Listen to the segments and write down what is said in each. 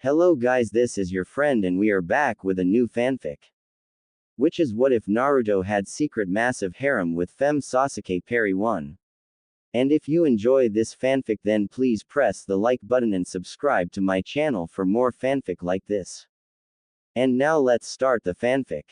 Hello guys, this is your friend and we are back with a new fanfic. Which is what if Naruto had secret massive harem with Femme Sasuke Parry 1. And if you enjoy this fanfic then please press the like button and subscribe to my channel for more fanfic like this. And now let's start the fanfic.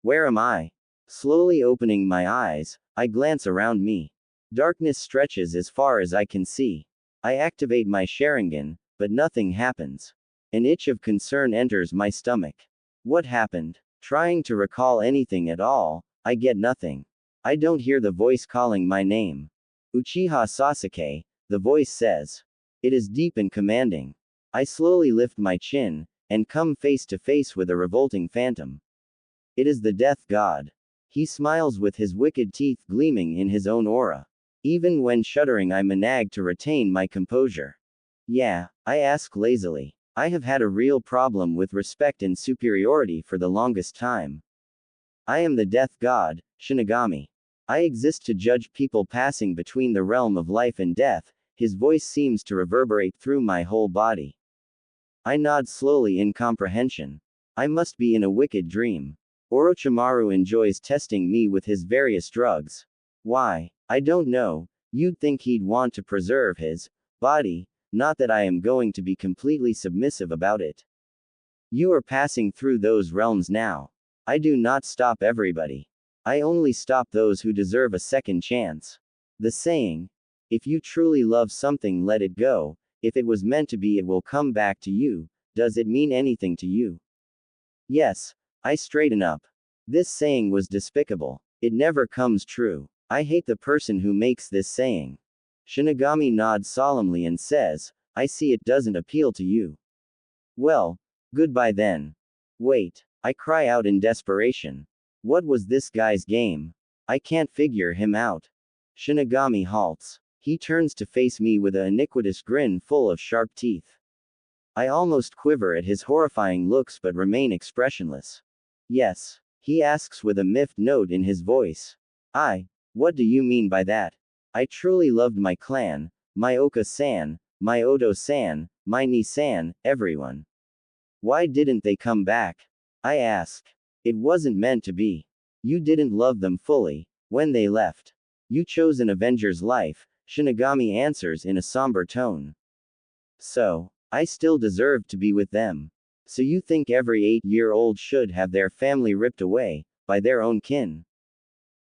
Where am I? Slowly opening my eyes, I glance around me. Darkness stretches as far as I can see. I activate my Sharingan, but nothing happens. An itch of concern enters my stomach. What happened? Trying to recall anything at all, I get nothing. I don't hear the voice calling my name. Uchiha Sasuke, the voice says. It is deep and commanding. I slowly lift my chin, and come face to face with a revolting phantom. It is the death god. He smiles with his wicked teeth gleaming in his own aura. Even when shuddering I manage to retain my composure. Yeah, I ask lazily. I have had a real problem with respect and superiority for the longest time. I am the death god, Shinagami. I exist to judge people passing between the realm of life and death. His voice seems to reverberate through my whole body. I nod slowly in comprehension. I must be in a wicked dream. Orochimaru enjoys testing me with his various drugs. Why? I don't know. You'd think he'd want to preserve his body. Not that I am going to be completely submissive about it. You are passing through those realms now. I do not stop everybody. I only stop those who deserve a second chance. The saying, if you truly love something, let it go. If it was meant to be, it will come back to you. Does it mean anything to you? Yes, I straighten up. This saying was despicable. It never comes true. I hate the person who makes this saying. Shinagami nods solemnly and says, I see it doesn't appeal to you. Well, goodbye then. Wait, I cry out in desperation. What was this guy's game? I can't figure him out. Shinagami halts. He turns to face me with an iniquitous grin full of sharp teeth. I almost quiver at his horrifying looks but remain expressionless. Yes, he asks with a miffed note in his voice. What do you mean by that? I truly loved my clan, my Oka-san, my Odo-san, my Ni-san, everyone. Why didn't they come back? I ask. It wasn't meant to be. You didn't love them fully, when they left. You chose an Avenger's life, Shinagami answers in a somber tone. So, I still deserve to be with them. So you think every 8-year-old should have their family ripped away, by their own kin?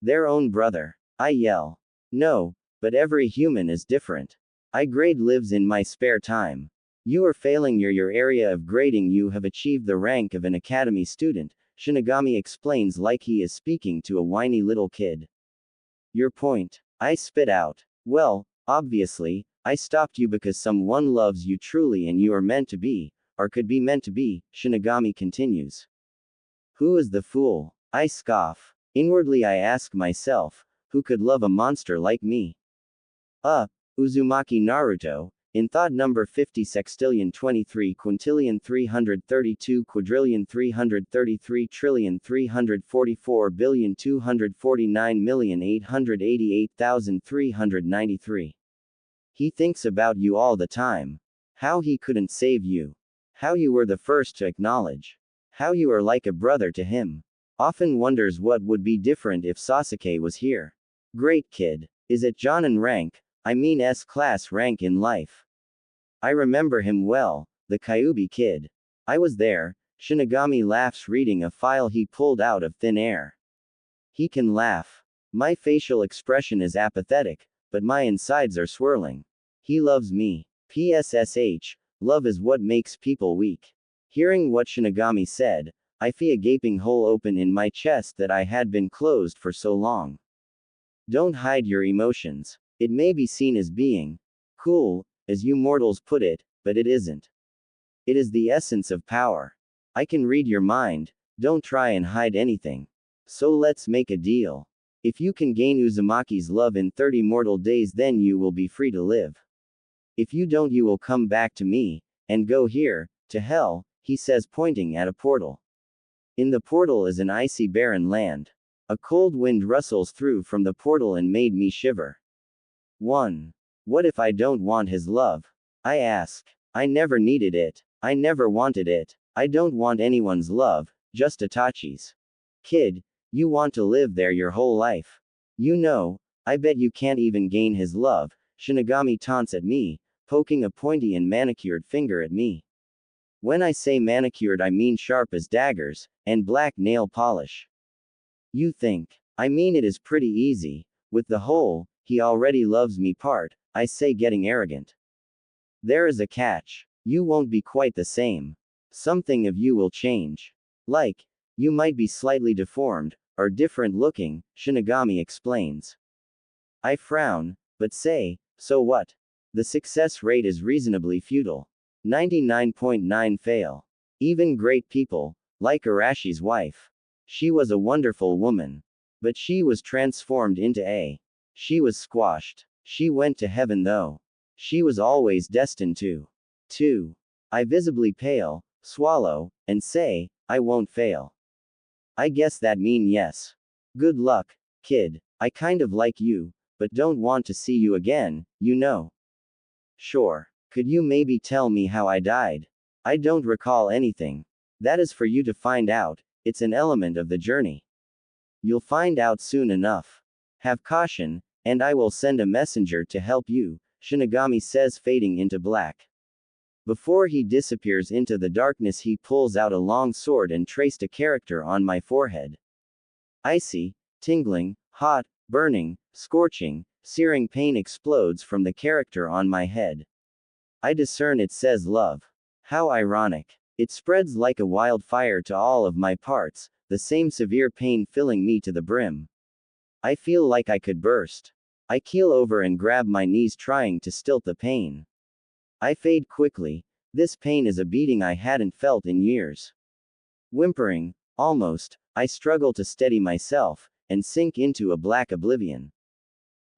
Their own brother. I yell. No, but every human is different. I grade lives in my spare time. You are failing your area of grading. You have achieved the rank of an academy student, Shinagami explains like he is speaking to a whiny little kid. Your point. I spit out. Well, obviously, I stopped you because someone loves you truly and you are meant to be, or could be meant to be, Shinagami continues. Who is the fool? I scoff. Inwardly I ask myself, who could love a monster like me? Uzumaki Naruto, in thought number 50 sextillion 23 quintillion 332 quadrillion 333 trillion 344 billion 249,888,393. He thinks about you all the time. How he couldn't save you. How you were the first to acknowledge. How you are like a brother to him. Often wonders what would be different if Sasuke was here. Great kid. Is it Jonin rank? I mean S-class rank in life. I remember him well, the Kyuubi kid. I was there. Shinagami laughs reading a file he pulled out of thin air. He can laugh. My facial expression is apathetic, but my insides are swirling. He loves me. PSSH, love is what makes people weak. Hearing what Shinagami said, I feel a gaping hole open in my chest that I had been closed for so long. Don't hide your emotions. It may be seen as being cool, as you mortals put it, but it isn't. It is the essence of power. I can read your mind, don't try and hide anything. So let's make a deal. If you can gain Uzumaki's love in 30 mortal days then you will be free to live. If you don't you will come back to me, and go here, to hell, he says pointing at a portal. In the portal is an icy barren land. A cold wind rustles through from the portal and made me shiver. 1. What if I don't want his love? I ask. I never needed it. I never wanted it. I don't want anyone's love, just Itachi's. Kid, you want to live there your whole life. You know, I bet you can't even gain his love, Shinagami taunts at me, poking a pointy and manicured finger at me. When I say manicured, I mean sharp as daggers, and black nail polish. You think. I mean, it is pretty easy. With the whole, he already loves me part, I say, getting arrogant. There is a catch. You won't be quite the same. Something of you will change. Like, you might be slightly deformed, or different looking, Shinagami explains. I frown, but say, so what? The success rate is reasonably futile. 99.9 fail. Even great people, like Arashi's wife. She was a wonderful woman. But she was transformed into a. She was squashed. She went to heaven though. She was always destined to. 2. I visibly pale, swallow, and say, I won't fail. I guess that mean yes. Good luck, kid. I kind of like you, but don't want to see you again, you know. Sure. Could you maybe tell me how I died? I don't recall anything. That is for you to find out, it's an element of the journey. You'll find out soon enough. Have caution, and I will send a messenger to help you, Shinagami says, fading into black. Before he disappears into the darkness, he pulls out a long sword and traced a character on my forehead. Icy, tingling, hot, burning, scorching, searing pain explodes from the character on my head. I discern it says love. How ironic. It spreads like a wildfire to all of my parts, the same severe pain filling me to the brim. I feel like I could burst. I keel over and grab my knees, trying to still the pain. I fade quickly. This pain is a beating I hadn't felt in years. Whimpering, almost, I struggle to steady myself, and sink into a black oblivion.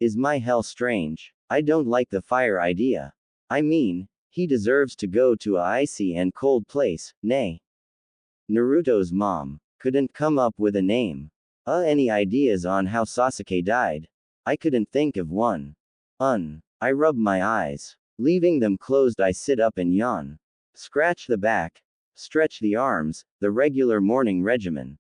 Is my hell strange? I don't like the fire idea. I mean, he deserves to go to a icy and cold place, nay. Naruto's mom couldn't come up with a name. Any ideas on how Sasuke died? I couldn't think of one. I rub my eyes. Leaving them closed, I sit up and yawn. Scratch the back. Stretch the arms, the regular morning regimen.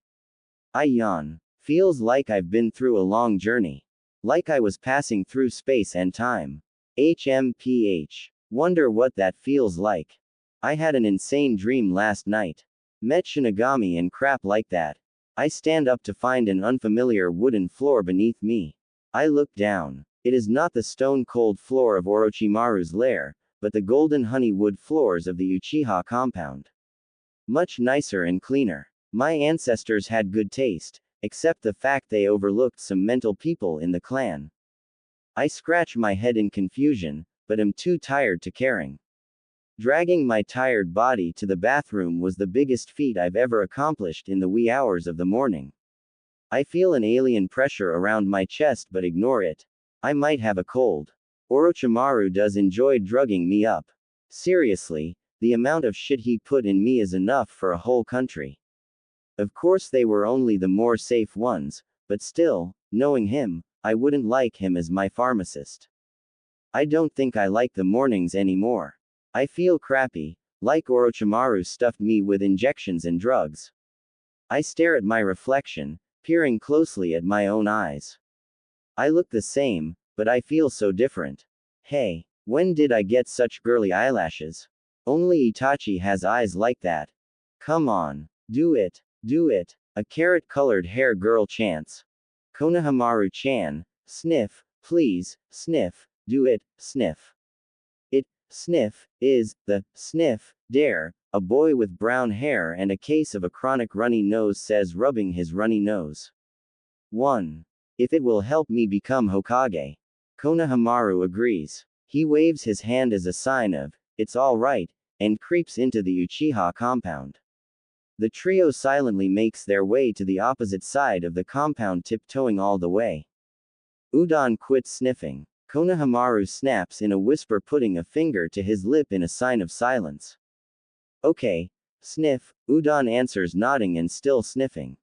I yawn. Feels like I've been through a long journey. Like I was passing through space and time. HMPH. Wonder what that feels like. I had an insane dream last night. Met Shinagami and crap like that. I stand up to find an unfamiliar wooden floor beneath me. I look down. It is not the stone-cold floor of Orochimaru's lair, but the golden honey-wood floors of the Uchiha compound. Much nicer and cleaner. My ancestors had good taste, except the fact they overlooked some mental people in the clan. I scratch my head in confusion, but am too tired to caring. Dragging my tired body to the bathroom was the biggest feat I've ever accomplished in the wee hours of the morning. I feel an alien pressure around my chest but ignore it. I might have a cold. Orochimaru does enjoy drugging me up. Seriously, the amount of shit he put in me is enough for a whole country. Of course they were only the more safe ones, but still, knowing him, I wouldn't like him as my pharmacist. I don't think I like the mornings anymore. I feel crappy, like Orochimaru stuffed me with injections and drugs. I stare at my reflection, peering closely at my own eyes. I look the same, but I feel so different. Hey, when did I get such girly eyelashes? Only Itachi has eyes like that. Come on, do it, do it. A carrot-colored hair girl chants. Konohamaru-chan, sniff, please, sniff, do it, sniff. It, sniff, is, the, sniff, dare, a boy with brown hair and a case of a chronic runny nose says, rubbing his runny nose. 1. If it will help me become Hokage. Konohamaru agrees. He waves his hand as a sign of, it's all right, and creeps into the Uchiha compound. The trio silently makes their way to the opposite side of the compound, tiptoeing all the way. Udon quits sniffing. Konohamaru snaps in a whisper, putting a finger to his lip in a sign of silence. Okay. Sniff, Udon answers, nodding and still sniffing.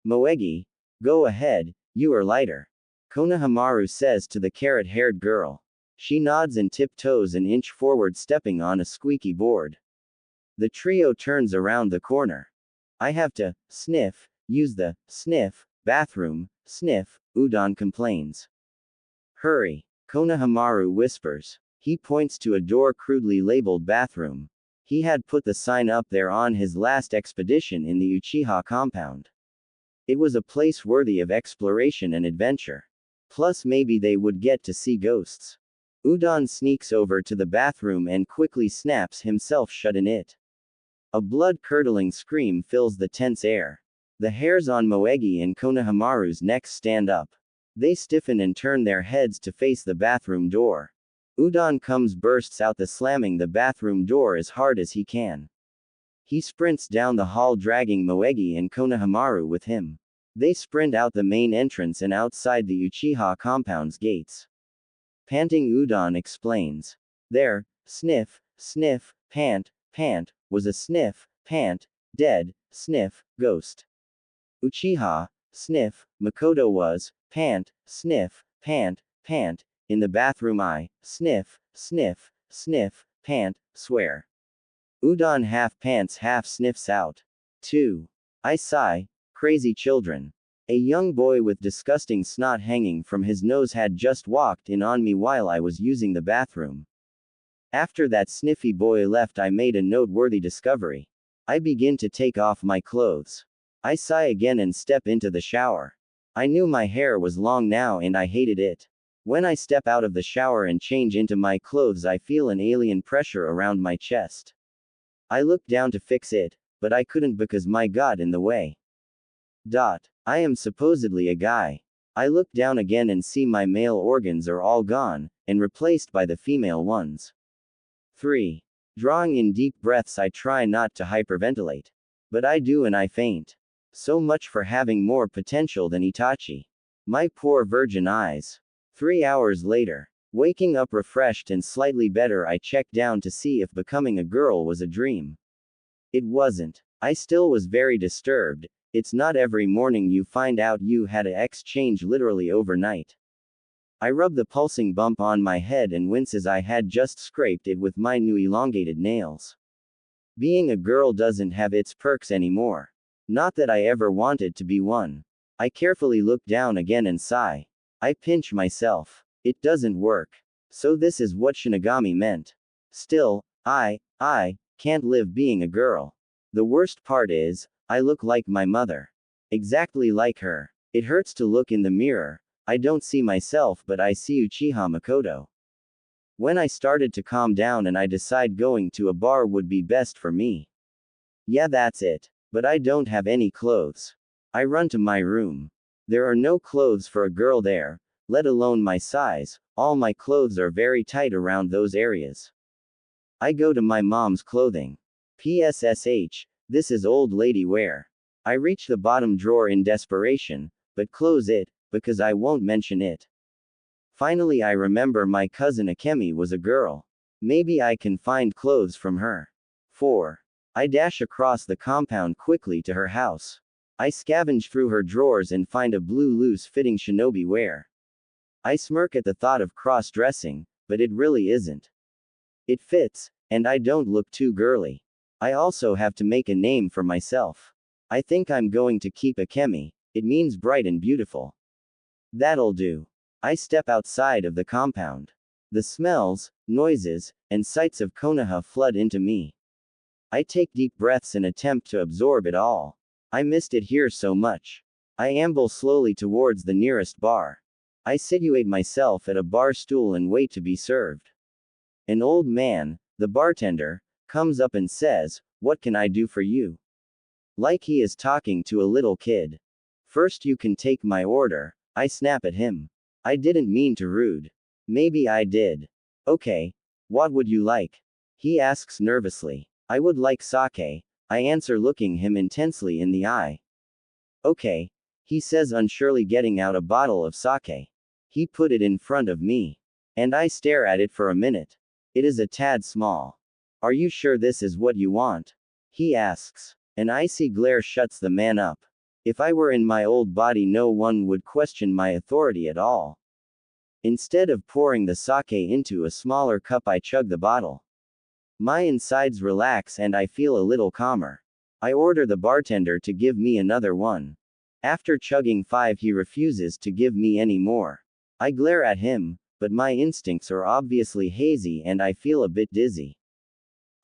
Moegi, go ahead, you are lighter. Konohamaru says to the carrot-haired girl. She nods and tiptoes an inch forward, stepping on a squeaky board. The trio turns around the corner. I have to use the bathroom, Udon complains. Hurry, Konohamaru whispers. He points to a door crudely labeled bathroom. He had put the sign up there on his last expedition in the Uchiha compound. It was a place worthy of exploration and adventure. Plus maybe they would get to see ghosts. Udon sneaks over to the bathroom and quickly snaps himself shut in it. A blood-curdling scream fills the tense air. The hairs on Moegi and Konohamaru's necks stand up. They stiffen and turn their heads to face the bathroom door. Udon bursts out, slamming the bathroom door as hard as he can. He sprints down the hall, dragging Moegi and Konohamaru with him. They sprint out the main entrance and outside the Uchiha compound's gates. Panting, Udon explains. There, pant, was a pant, dead, ghost. Uchiha, Makoto was, pant, in the bathroom. I, pant, swear. Udon half pants half sniffs out. 2. I sigh, crazy children. A young boy with disgusting snot hanging from his nose had just walked in on me while I was using the bathroom. After that sniffy boy left, I made a noteworthy discovery. I begin to take off my clothes. I sigh again and step into the shower. I knew my hair was long now and I hated it. When I step out of the shower and change into my clothes, I feel an alien pressure around my chest. I look down to fix it, but I couldn't because my got in the way. I am supposedly a guy. I look down again and see my male organs are all gone, and replaced by the female ones. 3. Drawing in deep breaths, I try not to hyperventilate. But I do and I faint. So much for having more potential than Itachi. My poor virgin eyes. 3 hours later. Waking up refreshed and slightly better, I checked down to see if becoming a girl was a dream. It wasn't. I still was very disturbed. It's not every morning you find out you had a X change literally overnight. I rub the pulsing bump on my head and wince as I had just scraped it with my new elongated nails. Being a girl doesn't have its perks anymore. Not that I ever wanted to be one. I carefully look down again and sigh. I pinch myself. It doesn't work. So this is what Shinagami meant. Still, I can't live being a girl. The worst part is, I look like my mother. Exactly like her. It hurts to look in the mirror. I don't see myself, but I see Uchiha Makoto. When I started to calm down and I decide going to a bar would be best for me. Yeah, that's it. But I don't have any clothes. I run to my room. There are no clothes for a girl there, let alone my size. All my clothes are very tight around those areas. I go to my mom's clothing. PSSH, this is old lady wear. I reach the bottom drawer in desperation, but close it, because I won't mention it. Finally I remember my cousin Akemi was a girl. Maybe I can find clothes from her. 4. I dash across the compound quickly to her house. I scavenge through her drawers and find a blue loose-fitting shinobi wear. I smirk at the thought of cross-dressing, but it really isn't. It fits, and I don't look too girly. I also have to make a name for myself. I think I'm going to keep Akemi. It means bright and beautiful. That'll do. I step outside of the compound. The smells, noises, and sights of Konoha flood into me. I take deep breaths and attempt to absorb it all. I missed it here so much. I amble slowly towards the nearest bar. I situate myself at a bar stool and wait to be served. An old man, the bartender, comes up and says, "What can I do for you?" Like he is talking to a little kid. "First you can take my order," I snap at him. I didn't mean to rude. Maybe I did. "Okay. What would you like?" he asks nervously. "I would like sake," I answer, looking him intensely in the eye. "Okay," he says, unsurely, getting out a bottle of sake. He put it in front of me. And I stare at it for a minute. It is a tad small. "Are you sure this is what you want?" he asks. An icy glare shuts the man up. If I were in my old body, no one would question my authority at all. Instead of pouring the sake into a smaller cup, I chug the bottle. My insides relax and I feel a little calmer. I order the bartender to give me another one. After chugging 5, he refuses to give me any more. I glare at him, but my instincts are obviously hazy and I feel a bit dizzy.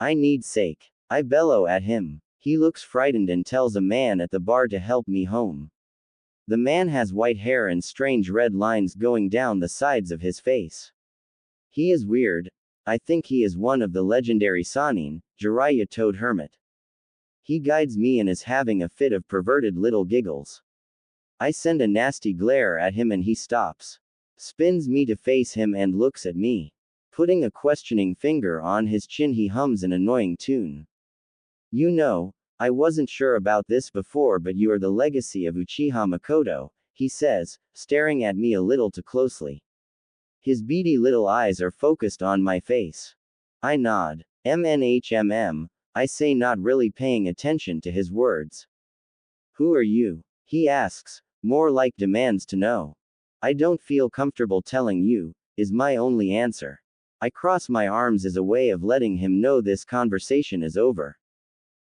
I need sake. I bellow at him. He looks frightened and tells a man at the bar to help me home. The man has white hair and strange red lines going down the sides of his face. He is weird. I think he is one of the legendary Sannin, Jiraiya Toad Hermit. He guides me and is having a fit of perverted little giggles. I send a nasty glare at him and he stops. Spins me to face him and looks at me. Putting a questioning finger on his chin, he hums an annoying tune. You know, I wasn't sure about this before, but you are the legacy of Uchiha Makoto, he says, staring at me a little too closely. His beady little eyes are focused on my face. I nod. MNHMM, I say, not really paying attention to his words. Who are you? He asks, more like demands to know. I don't feel comfortable telling you, is my only answer. I cross my arms as a way of letting him know this conversation is over.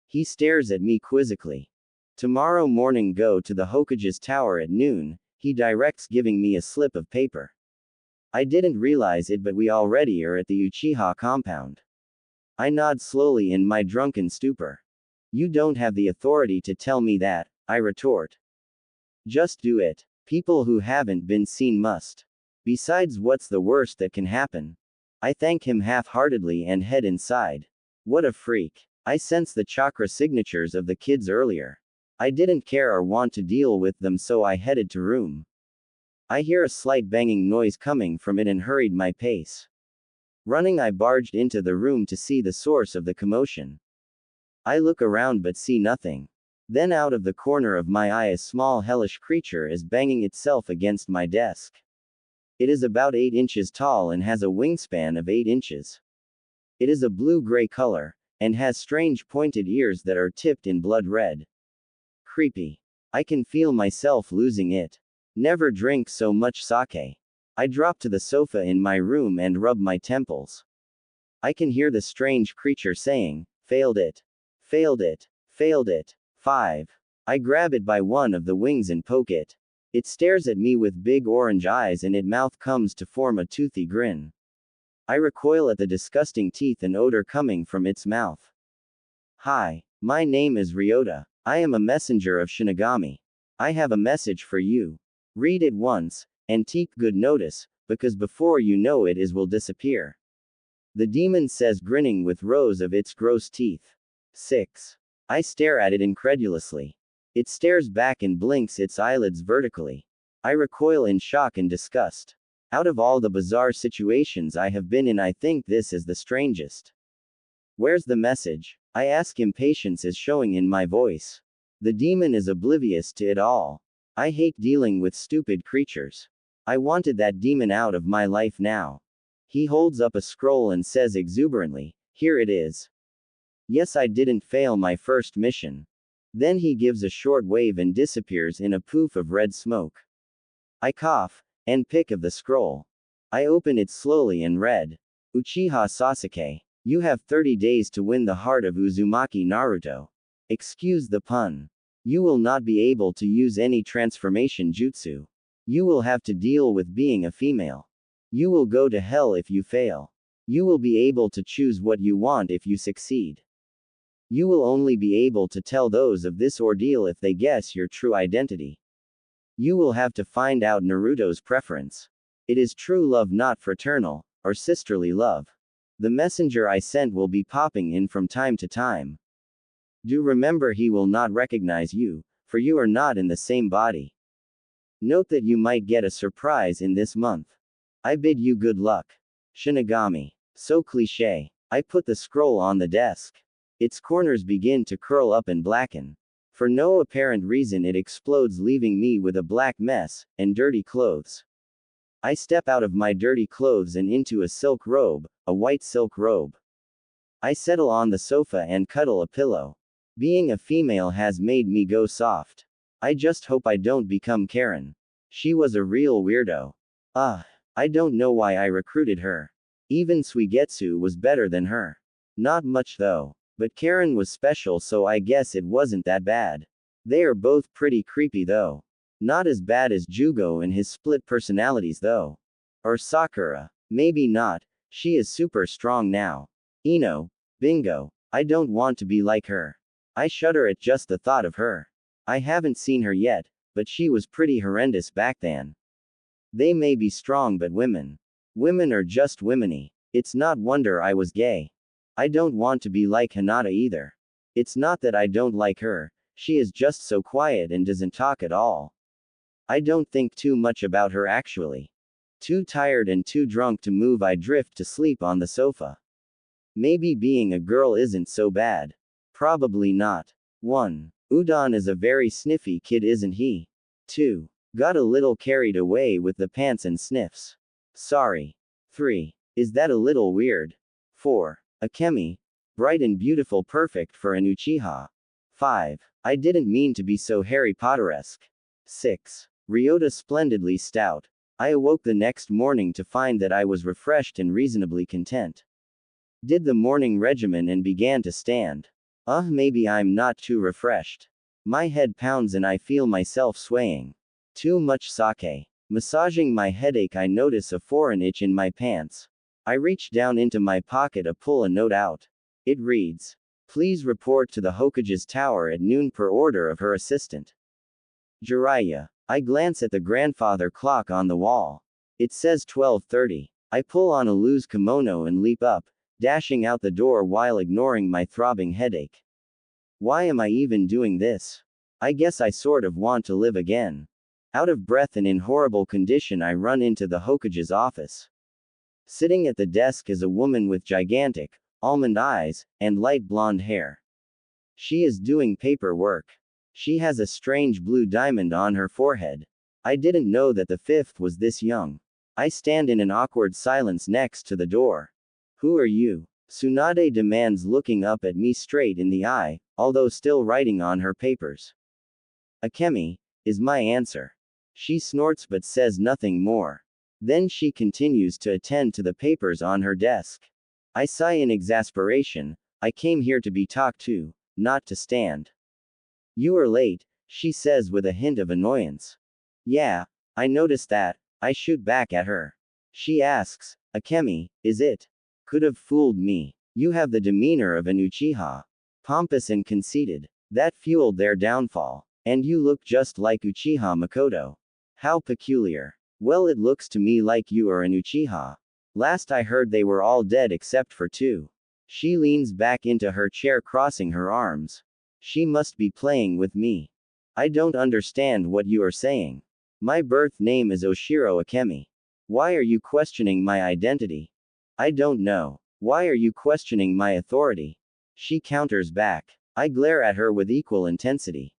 He stares at me quizzically. Tomorrow morning go to the Hokage's tower at noon, he directs, giving me a slip of paper. I didn't realize it, but we already are at the Uchiha compound. I nod slowly in my drunken stupor. You don't have the authority to tell me that, I retort. Just do it. People who haven't been seen must. Besides, what's the worst that can happen? I thank him half-heartedly and head inside. What a freak. I sense the chakra signatures of the kids earlier. I didn't care or want to deal with them, so I headed to room. I hear a slight banging noise coming from it and hurried my pace. Running, I barged into the room to see the source of the commotion. I look around but see nothing. Then out of the corner of my eye, a small hellish creature is banging itself against my desk. It is about 8 inches tall and has a wingspan of 8 inches. It is a blue-gray color, and has strange pointed ears that are tipped in blood red. Creepy. I can feel myself losing it. Never drink so much sake. I drop to the sofa in my room and rub my temples. I can hear the strange creature saying, failed it. Failed it. Failed it. 5. I grab it by one of the wings and poke it. It stares at me with big orange eyes and its mouth comes to form a toothy grin. I recoil at the disgusting teeth and odor coming from its mouth. Hi, my name is Ryota. I am a messenger of Shinagami. I have a message for you. Read it once, and take good notice, because before you know it will disappear. The demon says, grinning with rows of its gross teeth. 6. I stare at it incredulously. It stares back and blinks its eyelids vertically. I recoil in shock and disgust. Out of all the bizarre situations I have been in, I think this is the strangest. Where's the message? I ask. Impatience is showing in my voice. The demon is oblivious to it all. I hate dealing with stupid creatures. I wanted that demon out of my life now. He holds up a scroll and says exuberantly, here it is. Yes, I didn't fail my first mission. Then he gives a short wave and disappears in a poof of red smoke. I cough, and pick of the scroll. I open it slowly and read. Uchiha Sasuke. You have 30 days to win the heart of Uzumaki Naruto. Excuse the pun. You will not be able to use any transformation jutsu. You will have to deal with being a female. You will go to hell if you fail. You will be able to choose what you want if you succeed. You will only be able to tell those of this ordeal if they guess your true identity. You will have to find out Naruto's preference. It is true love, not fraternal, or sisterly love. The messenger I sent will be popping in from time to time. Do remember, he will not recognize you, for you are not in the same body. Note that you might get a surprise in this month. I bid you good luck. Shinagami. So cliché. I put the scroll on the desk. Its corners begin to curl up and blacken. For no apparent reason it explodes, leaving me with a black mess, and dirty clothes. I step out of my dirty clothes and into a silk robe, a white silk robe. I settle on the sofa and cuddle a pillow. Being a female has made me go soft. I just hope I don't become Karen. She was a real weirdo. I don't know why I recruited her. Even Suigetsu was better than her. Not much though. But Karen was special, so I guess it wasn't that bad. They are both pretty creepy though. Not as bad as Jugo and his split personalities though. Or Sakura. Maybe not. She is super strong now. Ino. Bingo. I don't want to be like her. I shudder at just the thought of her. I haven't seen her yet, but she was pretty horrendous back then. They may be strong, but women. Women are just womeny. It's not wonder I was gay. I don't want to be like Hinata either. It's not that I don't like her, she is just so quiet and doesn't talk at all. I don't think too much about her actually. Too tired and too drunk to move, I drift to sleep on the sofa. Maybe being a girl isn't so bad. Probably not. 1. Udon is a very sniffy kid, isn't he? 2. Got a little carried away with the pants and sniffs. Sorry. 3. Is that a little weird? 4. Akemi. Bright and beautiful, perfect for an Uchiha. 5. I didn't mean to be so Harry Potteresque. 6. Ryota splendidly stout. I awoke the next morning to find that I was refreshed and reasonably content. Did the morning regimen and began to stand. Maybe I'm not too refreshed. My head pounds and I feel myself swaying. Too much sake. Massaging my headache, I notice a foreign itch in my pants. I reach down into my pocket to pull a note out. It reads, "Please report to the Hokage's tower at noon per order of her assistant, Jiraiya." I glance at the grandfather clock on the wall. It says 12:30. I pull on a loose kimono and leap up, dashing out the door while ignoring my throbbing headache. Why am I even doing this? I guess I sort of want to live again. Out of breath and in horrible condition, I run into the Hokage's office. Sitting at the desk is a woman with gigantic, almond eyes, and light blonde hair. She is doing paperwork. She has a strange blue diamond on her forehead. I didn't know that the fifth was this young. I stand in an awkward silence next to the door. Who are you? Tsunade demands, looking up at me straight in the eye, although still writing on her papers. Akemi, is my answer. She snorts but says nothing more. Then she continues to attend to the papers on her desk. I sigh in exasperation. I came here to be talked to, not to stand. You are late, she says with a hint of annoyance. Yeah, I noticed that. I shoot back at her. She asks, Akemi, is it? Could have fooled me. You have the demeanor of an Uchiha. Pompous and conceited. That fueled their downfall. And you look just like Uchiha Makoto. How peculiar. Well, it looks to me like you are an Uchiha. Last I heard they were all dead except for 2. She leans back into her chair, crossing her arms. She must be playing with me. I don't understand what you are saying. My birth name is Oshiro Akemi. Why are you questioning my identity? I don't know. Why are you questioning my authority? She counters back. I glare at her with equal intensity.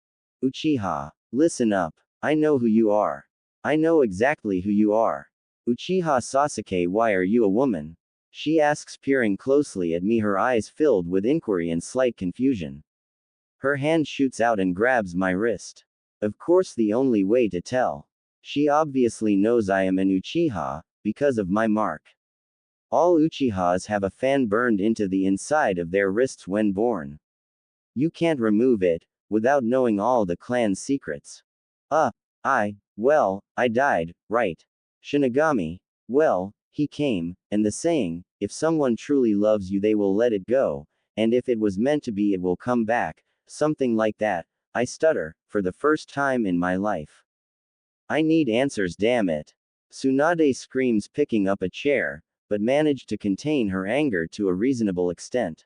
Uchiha, listen up. I know who you are. I know exactly who you are. Uchiha Sasuke, why are you a woman? She asks, peering closely at me, her eyes filled with inquiry and slight confusion. Her hand shoots out and grabs my wrist. Of course, the only way to tell. She obviously knows I am an Uchiha, because of my mark. All Uchihas have a fan burned into the inside of their wrists when born. You can't remove it, without knowing all the clan's secrets. I died, right? Shinagami, well, he came, and the saying, if someone truly loves you they will let it go, and if it was meant to be it will come back, something like that. I stutter, for the first time in my life. I need answers, damn it. Tsunade screams, picking up a chair, but managed to contain her anger to a reasonable extent.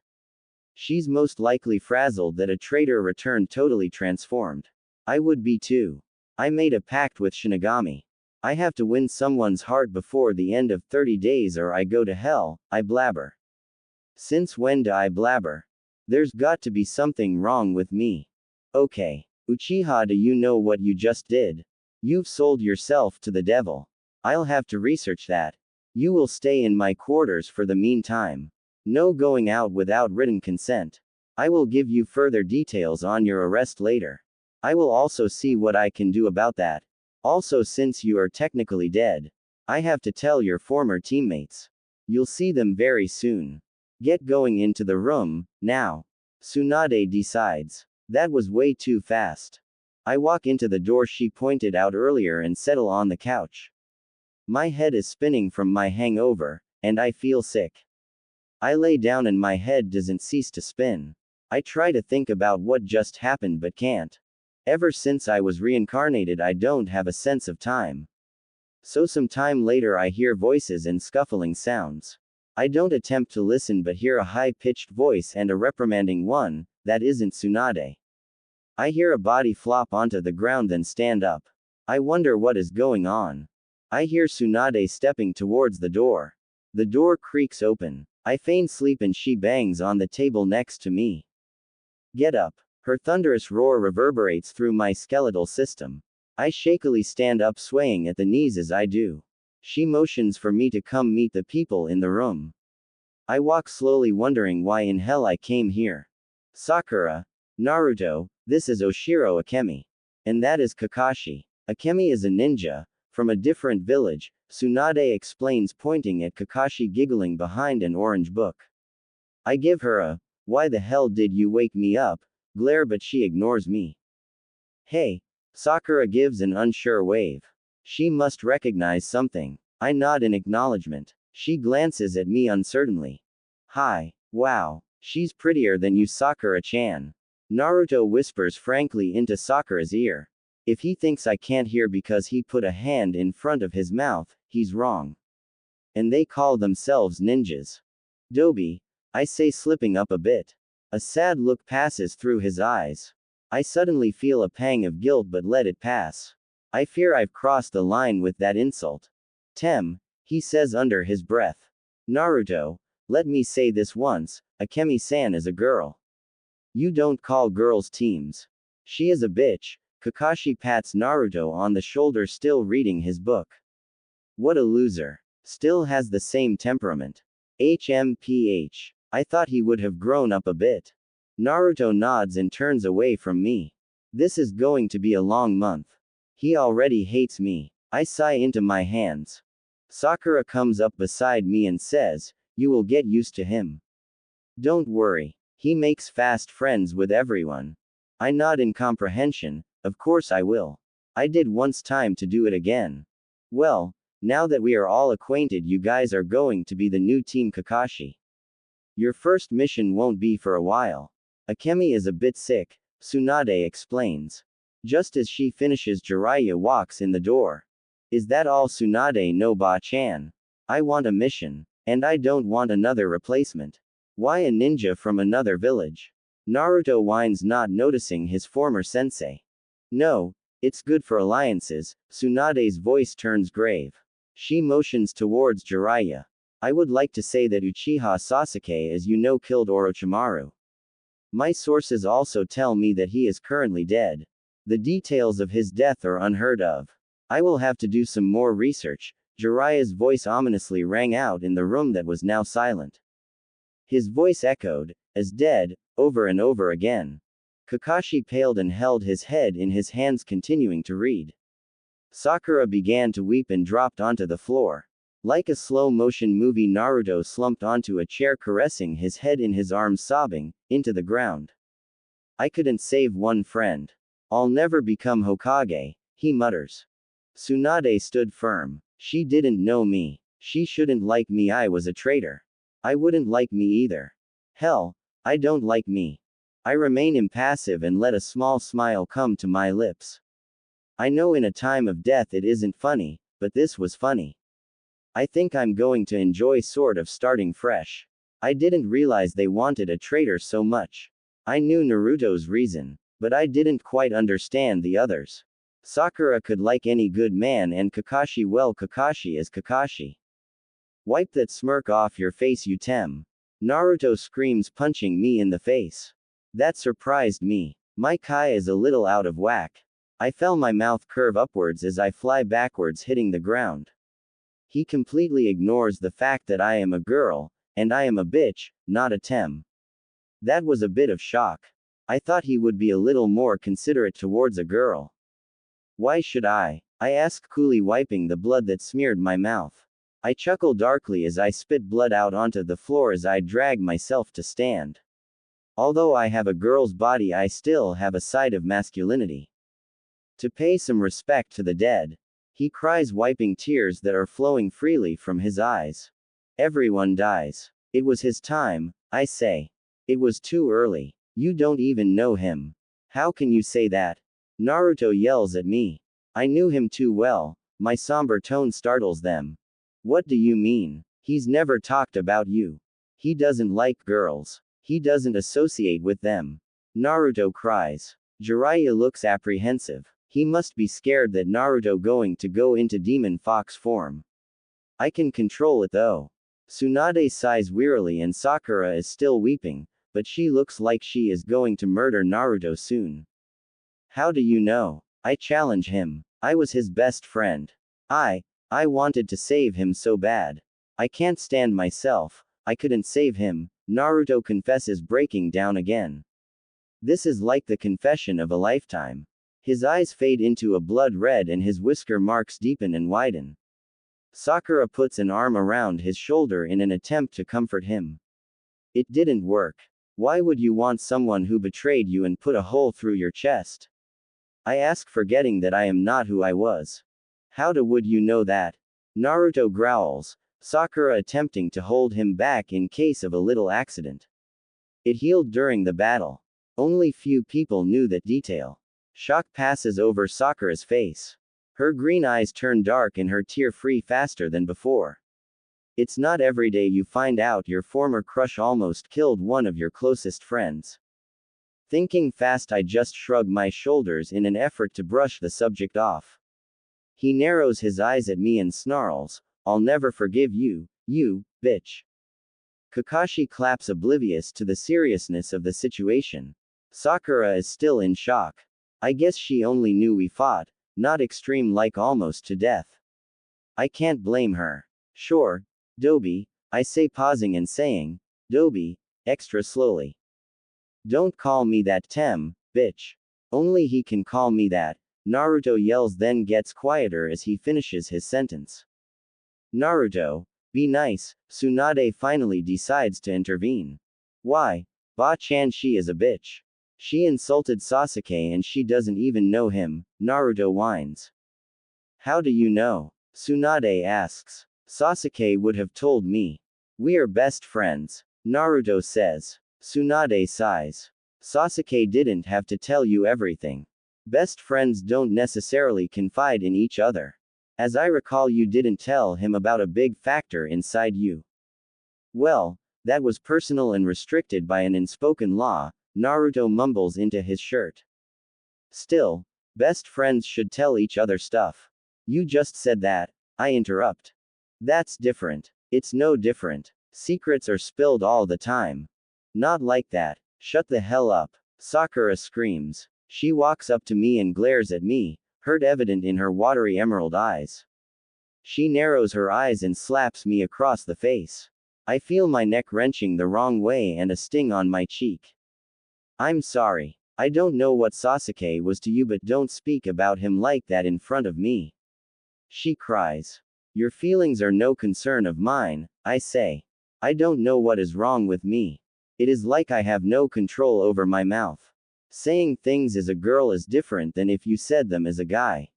She's most likely frazzled that a traitor returned totally transformed. I would be too. I made a pact with Shinagami. I have to win someone's heart before the end of 30 days or I go to hell, I blabber. Since when do I blabber? There's got to be something wrong with me. Okay. Uchiha, do you know what you just did? You've sold yourself to the devil. I'll have to research that. You will stay in my quarters for the meantime. No going out without written consent. I will give you further details on your arrest later. I will also see what I can do about that. Also, since you are technically dead, I have to tell your former teammates. You'll see them very soon. Get going into the room, now. Tsunade decides. That was way too fast. I walk into the door she pointed out earlier and settle on the couch. My head is spinning from my hangover, and I feel sick. I lay down and my head doesn't cease to spin. I try to think about what just happened but can't. Ever since I was reincarnated, I don't have a sense of time. So some time later I hear voices and scuffling sounds. I don't attempt to listen but hear a high-pitched voice and a reprimanding one, that isn't Tsunade. I hear a body flop onto the ground then stand up. I wonder what is going on. I hear Tsunade stepping towards the door. The door creaks open. I feign sleep and she bangs on the table next to me. Get up. Her thunderous roar reverberates through my skeletal system. I shakily stand up swaying at the knees as I do. She motions for me to come meet the people in the room. I walk slowly wondering why in hell I came here. Sakura. Naruto, this is Oshiro Akemi. And that is Kakashi. Akemi is a ninja, from a different village, Tsunade explains pointing at Kakashi giggling behind an orange book. I give her a, "Why the hell did you wake me up?" glare but she ignores me. Hey. Sakura gives an unsure wave. She must recognize something. I nod in acknowledgement. She glances at me uncertainly. Hi. Wow. She's prettier than you, Sakura-chan. Naruto whispers frankly into Sakura's ear. If he thinks I can't hear because he put a hand in front of his mouth, he's wrong. And they call themselves ninjas. Dobi, I say, slipping up a bit. A sad look passes through his eyes. I suddenly feel a pang of guilt but let it pass. I fear I've crossed the line with that insult. Tem, he says under his breath. Naruto, let me say this once, Akemi-san is a girl. You don't call girls teams. She is a bitch. Kakashi pats Naruto on the shoulder, still reading his book. What a loser. Still has the same temperament. HMPH. I thought he would have grown up a bit. Naruto nods and turns away from me. This is going to be a long month. He already hates me. I sigh into my hands. Sakura comes up beside me and says, "You will get used to him. Don't worry. He makes fast friends with everyone." I nod in comprehension. Of course I will. I did once, time to do it again. Well, now that we are all acquainted, you guys are going to be the new team Kakashi. Your first mission won't be for a while. Akemi is a bit sick, Tsunade explains. Just as she finishes, Jiraiya walks in the door. Is that all, Tsunade? No, Ba-chan. I want a mission. And I don't want another replacement. Why a ninja from another village? Naruto whines, not noticing his former sensei. No, it's good for alliances. Tsunade's voice turns grave. She motions towards Jiraiya. I would like to say that Uchiha Sasuke, as you know, killed Orochimaru. My sources also tell me that he is currently dead. The details of his death are unheard of. I will have to do some more research. Jiraiya's voice ominously rang out in the room that was now silent. His voice echoed, as dead, over and over again. Kakashi paled and held his head in his hands, continuing to read. Sakura began to weep and dropped onto the floor. Like a slow-motion movie, Naruto slumped onto a chair, caressing his head in his arms, sobbing, into the ground. I couldn't save one friend. I'll never become Hokage, he mutters. Tsunade stood firm. She didn't know me. She shouldn't like me. I was a traitor. I wouldn't like me either. Hell, I don't like me. I remain impassive and let a small smile come to my lips. I know in a time of death it isn't funny, but this was funny. I think I'm going to enjoy sort of starting fresh. I didn't realize they wanted a traitor so much. I knew Naruto's reason, but I didn't quite understand the others. Sakura could like any good man, and Kakashi, well, Kakashi is Kakashi. Wipe that smirk off your face, you Tem. Naruto screams, punching me in the face. That surprised me. My Kai is a little out of whack. I felt my mouth curve upwards as I fly backwards, hitting the ground. He completely ignores the fact that I am a girl, and I am a bitch, not a Tem. That was a bit of shock. I thought he would be a little more considerate towards a girl. Why should I ask coolly, wiping the blood that smeared my mouth. I chuckle darkly as I spit blood out onto the floor as I drag myself to stand. Although I have a girl's body, I still have a side of masculinity. To pay some respect to the dead, he cries, wiping tears that are flowing freely from his eyes. Everyone dies. It was his time, I say. It was too early. You don't even know him. How can you say that? Naruto yells at me. I knew him too well. My somber tone startles them. What do you mean? He's never talked about you. He doesn't like girls. He doesn't associate with them. Naruto cries. Jiraiya looks apprehensive. He must be scared that Naruto going to go into demon fox form. I can control it though. Tsunade sighs wearily and Sakura is still weeping, but she looks like she is going to murder Naruto soon. How do you know? I challenge him. I was his best friend. I wanted to save him so bad. I can't stand myself. I couldn't save him. Naruto confesses, breaking down again. This is like the confession of a lifetime. His eyes fade into a blood red and his whisker marks deepen and widen. Sakura puts an arm around his shoulder in an attempt to comfort him. It didn't work. Why would you want someone who betrayed you and put a hole through your chest? I ask, forgetting that I am not who I was. How would you know that? Naruto growls, Sakura attempting to hold him back in case of a little accident. It healed during the battle. Only few people knew that detail. Shock passes over Sakura's face. Her green eyes turn dark and her tear free faster than before. It's not every day you find out your former crush almost killed one of your closest friends. Thinking fast, I just shrug my shoulders in an effort to brush the subject off. He narrows his eyes at me and snarls, I'll never forgive you, you bitch. Kakashi claps, oblivious to the seriousness of the situation. Sakura is still in shock. I guess she only knew we fought, not extreme like almost to death. I can't blame her. Sure, Dobi, I say, pausing and saying, Dobi, extra slowly. Don't call me that, Tem, bitch. Only he can call me that, Naruto yells, then gets quieter as he finishes his sentence. Naruto, be nice. Tsunade finally decides to intervene. Why? Ba-chan, she is a bitch. She insulted Sasuke and she doesn't even know him, Naruto whines. How do you know? Tsunade asks. Sasuke would have told me. We are best friends, Naruto says. Tsunade sighs. Sasuke didn't have to tell you everything. Best friends don't necessarily confide in each other. As I recall, you didn't tell him about a big factor inside you. Well, that was personal and restricted by an unspoken law, Naruto mumbles into his shirt. Still, best friends should tell each other stuff. You just said that, I interrupt. That's different. It's no different. Secrets are spilled all the time. Not like that. Shut the hell up. Sakura screams. She walks up to me and glares at me, hurt evident in her watery emerald eyes. She narrows her eyes and slaps me across the face. I feel my neck wrenching the wrong way and a sting on my cheek. I'm sorry. I don't know what Sasuke was to you, but don't speak about him like that in front of me. She cries. Your feelings are no concern of mine, I say. I don't know what is wrong with me. It is like I have no control over my mouth. Saying things as a girl is different than if you said them as a guy.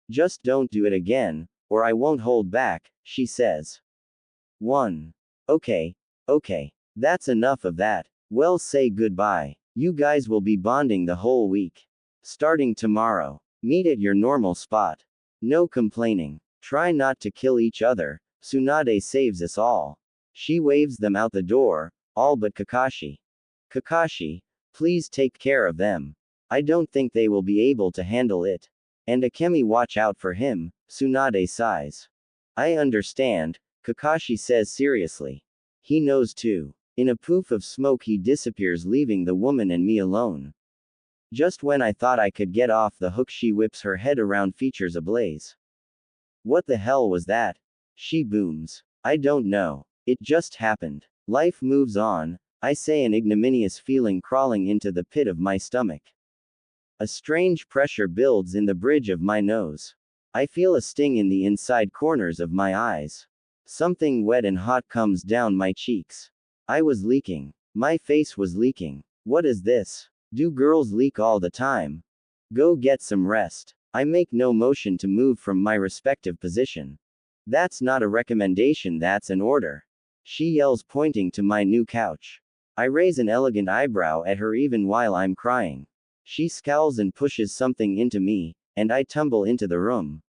Just don't do it again, or I won't hold back, she says. 1. Okay. That's enough of that. Well, say goodbye. You guys will be bonding the whole week. Starting tomorrow. Meet at your normal spot. No complaining. Try not to kill each other. Tsunade saves us all. She waves them out the door, all but Kakashi. Kakashi, please take care of them. I don't think they will be able to handle it. And Akemi, watch out for him, Tsunade sighs. I understand, Kakashi says seriously. He knows too. In a poof of smoke he disappears, leaving the woman and me alone. Just when I thought I could get off the hook, she whips her head around, features ablaze. What the hell was that? She booms. I don't know. It just happened. Life moves on, I say, an ignominious feeling crawling into the pit of my stomach. A strange pressure builds in the bridge of my nose. I feel a sting in the inside corners of my eyes. Something wet and hot comes down my cheeks. I was leaking. My face was leaking. What is this? Do girls leak all the time? Go get some rest. I make no motion to move from my respective position. That's not a recommendation, that's an order. She yells, pointing to my new couch. I raise an elegant eyebrow at her even while I'm crying. She scowls and pushes something into me, and I tumble into the room.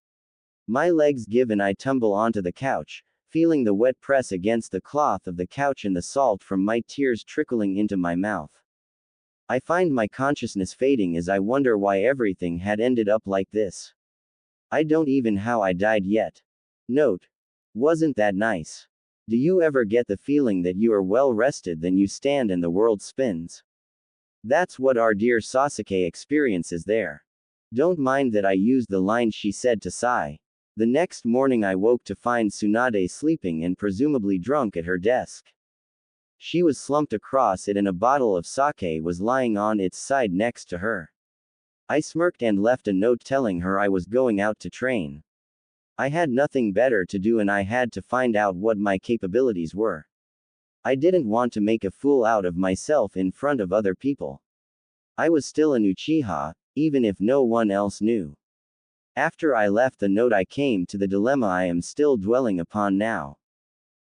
My legs give and I tumble onto the couch, feeling the wet press against the cloth of the couch and the salt from my tears trickling into my mouth. I find my consciousness fading as I wonder why everything had ended up like this. I don't even know how I died yet. Note. Wasn't that nice? Do you ever get the feeling that you are well rested, then you stand and the world spins? That's what our dear Sasuke experiences there. Don't mind that I used the line she said to Sai. The next morning I woke to find Tsunade sleeping and presumably drunk at her desk. She was slumped across it and a bottle of sake was lying on its side next to her. I smirked and left a note telling her I was going out to train. I had nothing better to do and I had to find out what my capabilities were. I didn't want to make a fool out of myself in front of other people. I was still an Uchiha, even if no one else knew. After I left the note I came to the dilemma I am still dwelling upon now.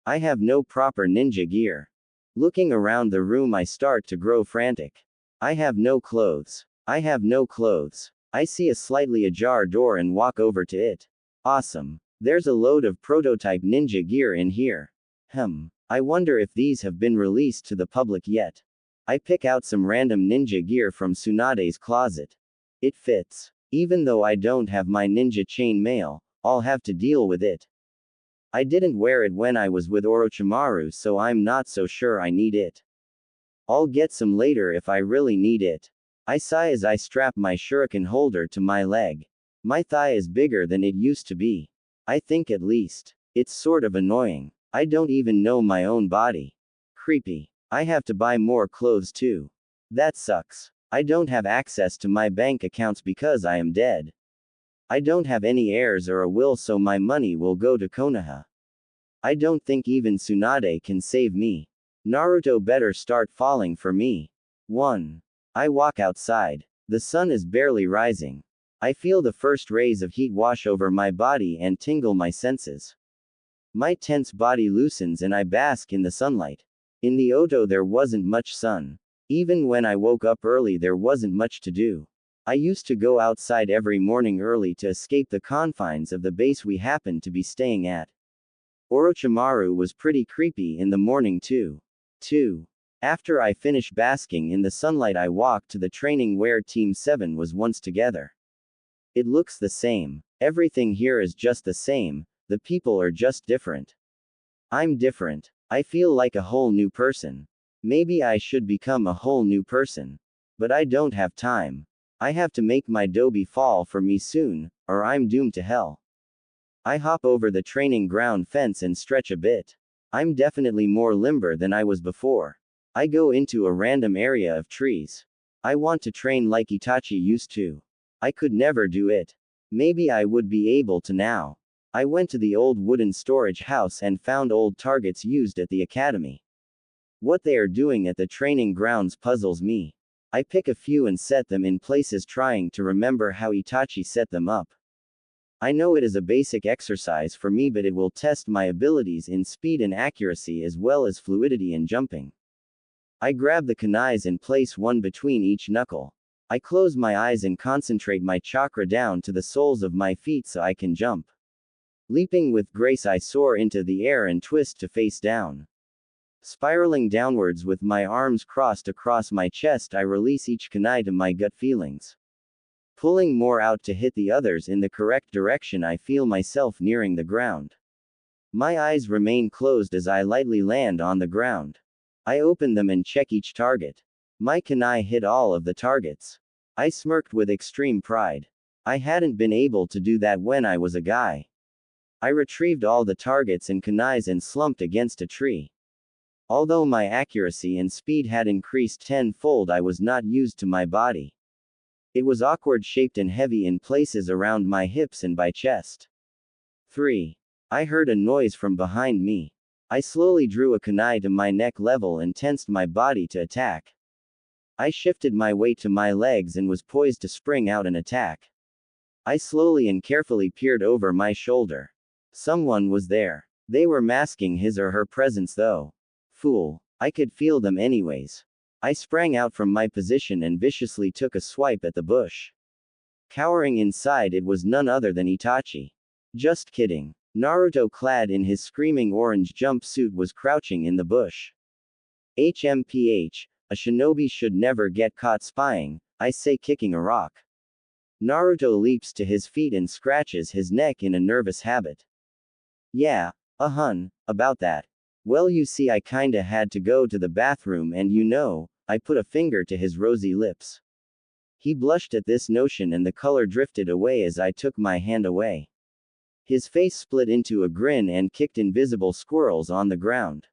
I have no proper ninja gear. Looking around the room I start to grow frantic. I have no clothes. I have no clothes. I see a slightly ajar door and walk over to it. Awesome. There's a load of prototype ninja gear in here. I wonder if these have been released to the public yet. I pick out some random ninja gear from Tsunade's closet. It fits. Even though I don't have my ninja chain mail, I'll have to deal with it. I didn't wear it when I was with Orochimaru, so I'm not so sure I need it. I'll get some later if I really need it. I sigh as I strap my shuriken holder to my leg. My thigh is bigger than it used to be. I think at least. It's sort of annoying. I don't even know my own body. Creepy. I have to buy more clothes too. That sucks. I don't have access to my bank accounts because I am dead. I don't have any heirs or a will, so my money will go to Konoha. I don't think even Tsunade can save me. Naruto better start falling for me. 1. I walk outside. The sun is barely rising. I feel the first rays of heat wash over my body and tingle my senses. My tense body loosens and I bask in the sunlight. In the Oto there wasn't much sun. Even when I woke up early there wasn't much to do. I used to go outside every morning early to escape the confines of the base we happened to be staying at. Orochimaru was pretty creepy in the morning too. 2. After I finish basking in the sunlight I walk to the training where Team 7 was once together. It looks the same. Everything here is just the same, the people are just different. I'm different. I feel like a whole new person. Maybe I should become a whole new person. But I don't have time. I have to make my dobi fall for me soon, or I'm doomed to hell. I hop over the training ground fence and stretch a bit. I'm definitely more limber than I was before. I go into a random area of trees. I want to train like Itachi used to. I could never do it. Maybe I would be able to now. I went to the old wooden storage house and found old targets used at the academy. What they are doing at the training grounds puzzles me. I pick a few and set them in places, trying to remember how Itachi set them up. I know it is a basic exercise for me, but it will test my abilities in speed and accuracy as well as fluidity and jumping. I grab the kunais and place one between each knuckle. I close my eyes and concentrate my chakra down to the soles of my feet so I can jump. Leaping with grace I soar into the air and twist to face down. Spiraling downwards with my arms crossed across my chest, I release each kunai to my gut feelings. Pulling more out to hit the others in the correct direction, I feel myself nearing the ground. My eyes remain closed as I lightly land on the ground. I open them and check each target. My kunai hit all of the targets. I smirked with extreme pride. I hadn't been able to do that when I was a guy. I retrieved all the targets and kunais and slumped against a tree. Although my accuracy and speed had increased tenfold, I was not used to my body. It was awkward shaped and heavy in places around my hips and by chest. 3. I heard a noise from behind me. I slowly drew a kunai to my neck level and tensed my body to attack. I shifted my weight to my legs and was poised to spring out and attack. I slowly and carefully peered over my shoulder. Someone was there. They were masking his or her presence though. Fool. I could feel them anyways. I sprang out from my position and viciously took a swipe at the bush. Cowering inside, it was none other than Itachi. Just kidding. Naruto, clad in his screaming orange jumpsuit, was crouching in the bush. HMPH, a shinobi should never get caught spying, I say, kicking a rock. Naruto leaps to his feet and scratches his neck in a nervous habit. Yeah, hun, about that. Well, you see, I kinda had to go to the bathroom and I put a finger to his rosy lips. He blushed at this notion and the color drifted away as I took my hand away. His face split into a grin and kicked invisible squirrels on the ground.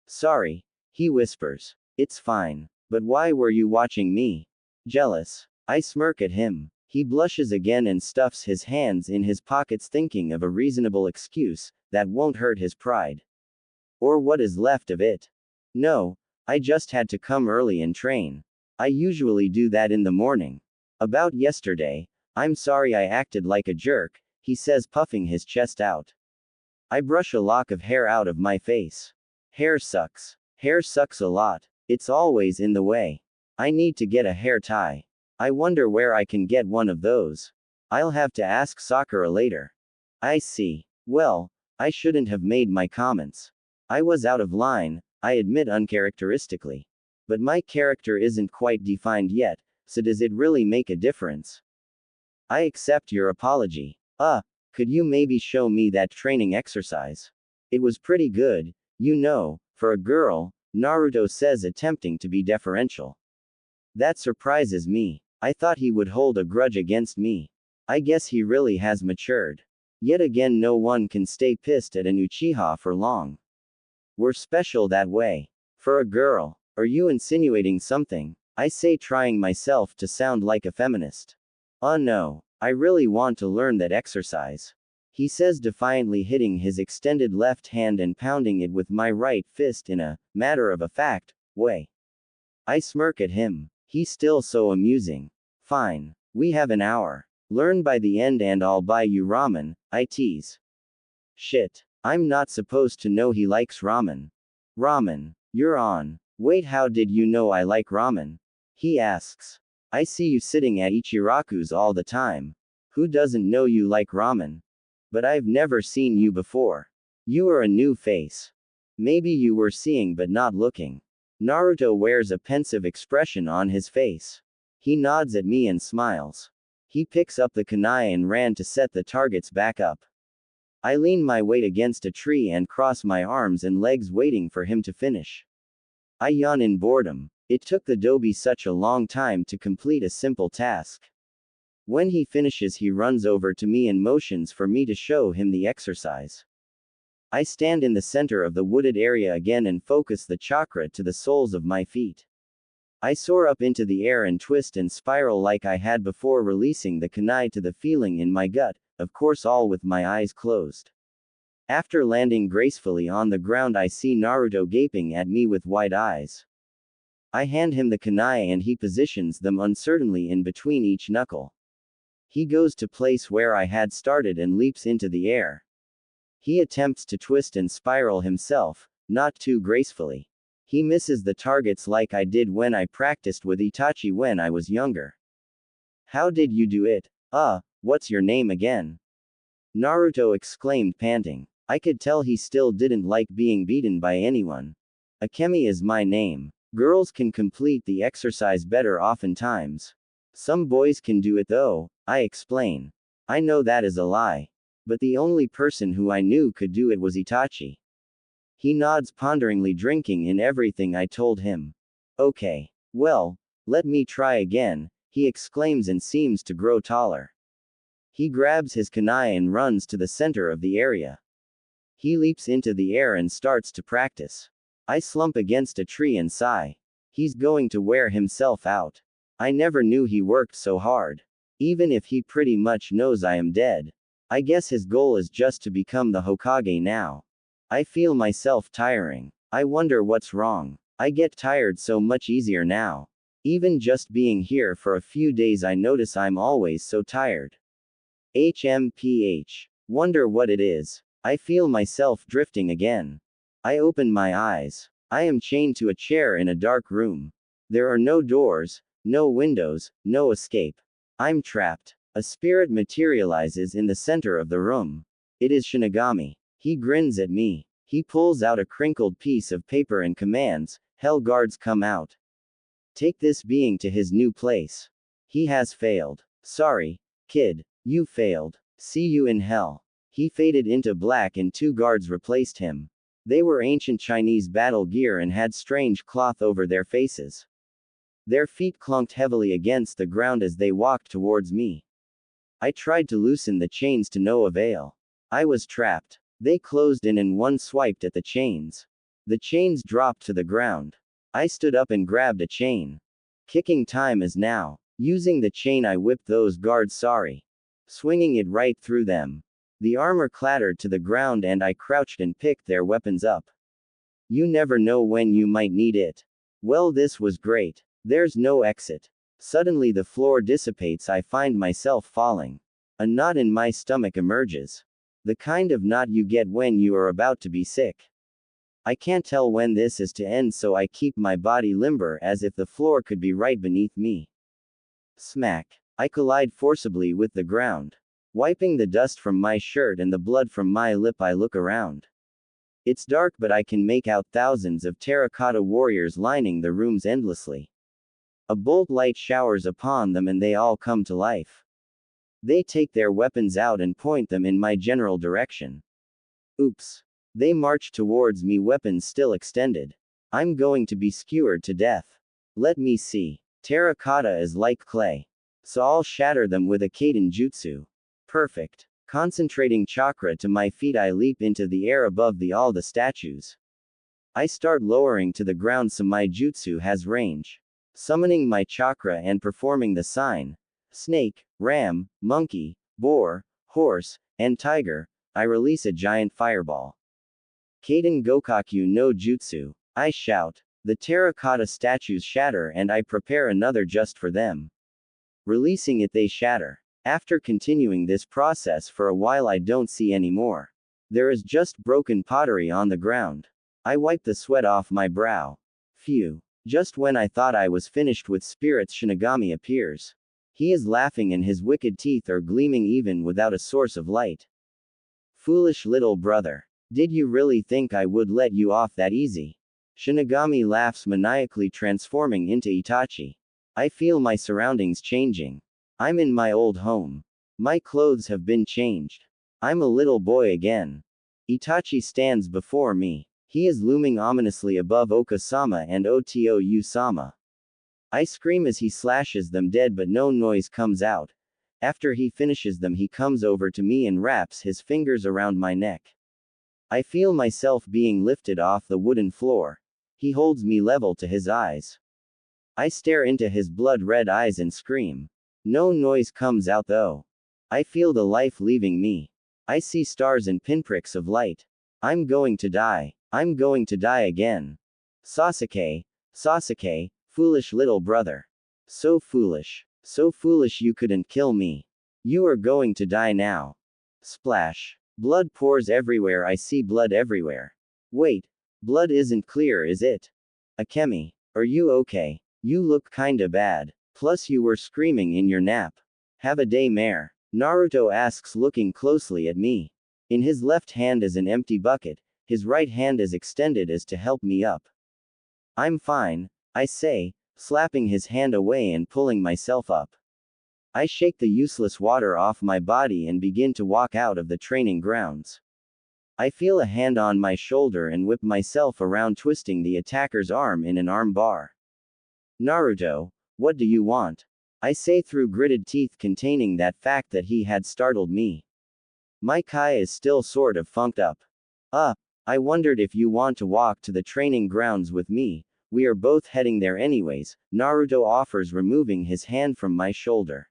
Sorry, he whispers. It's fine. But why were you watching me? Jealous. I smirk at him. He blushes again and stuffs his hands in his pockets, thinking of a reasonable excuse that won't hurt his pride. Or what is left of it. No, I just had to come early and train. I usually do that in the morning. About yesterday, I'm sorry I acted like a jerk, he says, puffing his chest out. I brush a lock of hair out of my face. Hair sucks. Hair sucks a lot. It's always in the way. I need to get a hair tie. I wonder where I can get one of those. I'll have to ask Sakura later. I see. Well, I shouldn't have made my comments. I was out of line, I admit uncharacteristically. But my character isn't quite defined yet, so does it really make a difference? I accept your apology. Could you maybe show me that training exercise? It was pretty good, for a girl, Naruto says, attempting to be deferential. That surprises me. I thought he would hold a grudge against me. I guess he really has matured. Yet again, no one can stay pissed at an Uchiha for long. We're special that way. For a girl. Are you insinuating something? I say, trying myself to sound like a feminist. No. I really want to learn that exercise. He says defiantly, hitting his extended left hand and pounding it with my right fist in a matter-of-fact way. I smirk at him. He's still so amusing. Fine. We have an hour. Learn by the end and I'll buy you ramen, I tease. Shit. I'm not supposed to know he likes ramen. Ramen. You're on. Wait, how did you know I like ramen? He asks. I see you sitting at Ichiraku's all the time. Who doesn't know you like ramen? But I've never seen you before. You are a new face. Maybe you were seeing but not looking. Naruto wears a pensive expression on his face. He nods at me and smiles. He picks up the kunai and ran to set the targets back up. I lean my weight against a tree and cross my arms and legs, waiting for him to finish. I yawn in boredom. It took the dobi such a long time to complete a simple task. When he finishes, he runs over to me and motions for me to show him the exercise. I stand in the center of the wooded area again and focus the chakra to the soles of my feet. I soar up into the air and twist and spiral like I had before, releasing the kunai to the feeling in my gut, of course all with my eyes closed. After landing gracefully on the ground, I see Naruto gaping at me with wide eyes. I hand him the kunai and he positions them uncertainly in between each knuckle. He goes to place where I had started and leaps into the air. He attempts to twist and spiral himself, not too gracefully. He misses the targets like I did when I practiced with Itachi when I was younger. How did you do it? What's your name again? Naruto exclaimed, panting. I could tell he still didn't like being beaten by anyone. Akemi is my name. Girls can complete the exercise better oftentimes. Some boys can do it though, I explain. I know that is a lie. But the only person who I knew could do it was Itachi. He nods ponderingly, drinking in everything I told him. Okay. Well, let me try again, he exclaims and seems to grow taller. He grabs his kunai and runs to the center of the area. He leaps into the air and starts to practice. I slump against a tree and sigh. He's going to wear himself out. I never knew he worked so hard. Even if he pretty much knows I am dead. I guess his goal is just to become the Hokage now. I feel myself tiring. I wonder what's wrong. I get tired so much easier now. Even just being here for a few days I notice I'm always so tired. HMPH. Wonder what it is. I feel myself drifting again. I open my eyes. I am chained to a chair in a dark room. There are no doors, no windows, no escape. I'm trapped. A spirit materializes in the center of the room. It is Shinagami. He grins at me. He pulls out a crinkled piece of paper and commands, "Hell guards come out. Take this being to his new place. He has failed. Sorry, kid. You failed. See you in hell." He faded into black and two guards replaced him. They were ancient Chinese battle gear and had strange cloth over their faces. Their feet clunked heavily against the ground as they walked towards me. I tried to loosen the chains to no avail. I was trapped. They closed in and one swiped at the chains. The chains dropped to the ground. I stood up and grabbed a chain. Kicking time is now. Using the chain I whipped those guards sorry. Swinging it right through them. The armor clattered to the ground and I crouched and picked their weapons up. You never know when you might need it. Well, this was great. There's no exit. Suddenly the floor dissipates. I find myself falling. A knot in my stomach emerges. The kind of knot you get when you are about to be sick. I can't tell when this is to end, so I keep my body limber as if the floor could be right beneath me. Smack. I collide forcibly with the ground. Wiping the dust from my shirt and the blood from my lip, I look around. It's dark, but I can make out thousands of terracotta warriors lining the rooms endlessly. A bolt light showers upon them and they all come to life. They take their weapons out and point them in my general direction. Oops. They march towards me, weapons still extended. I'm going to be skewered to death. Let me see. Terracotta is like clay. So I'll shatter them with a Kaiden jutsu. Perfect. Concentrating chakra to my feet, I leap into the air above all the statues. I start lowering to the ground so my jutsu has range. Summoning my chakra and performing the sign. Snake, ram, monkey, boar, horse, and tiger, I release a giant fireball. Kaiden Gokaku no Jutsu. I shout. The terracotta statues shatter and I prepare another just for them. Releasing it, they shatter. After continuing this process for a while, I don't see any more. There is just broken pottery on the ground. I wipe the sweat off my brow. Phew. Just when I thought I was finished with spirits, Shinagami appears. He is laughing and his wicked teeth are gleaming even without a source of light. Foolish little brother. Did you really think I would let you off that easy? Shinagami laughs maniacally, transforming into Itachi. I feel my surroundings changing. I'm in my old home. My clothes have been changed. I'm a little boy again. Itachi stands before me. He is looming ominously above Oka-sama and Otou-sama. I scream as he slashes them dead, but no noise comes out. After he finishes them, he comes over to me and wraps his fingers around my neck. I feel myself being lifted off the wooden floor. He holds me level to his eyes. I stare into his blood-red eyes and scream. No noise comes out though. I feel the life leaving me. I see stars and pinpricks of light. I'm going to die. I'm going to die again. Sasuke, Sasuke, foolish little brother. So foolish you couldn't kill me. You are going to die now. Splash. Blood pours everywhere. I see blood everywhere. Wait, blood isn't clear, is it? Akemi, are you okay? You look kinda bad. Plus you were screaming in your nap. Have a day, mare. Naruto asks, looking closely at me. In his left hand is an empty bucket, his right hand is extended as to help me up. I'm fine, I say, slapping his hand away and pulling myself up. I shake the useless water off my body and begin to walk out of the training grounds. I feel a hand on my shoulder and whip myself around, twisting the attacker's arm in an arm bar. Naruto, what do you want? I say through gritted teeth, containing that fact that he had startled me. My Kai is still sort of funked up. I wondered if you want to walk to the training grounds with me. We are both heading there anyways, Naruto offers, removing his hand from my shoulder.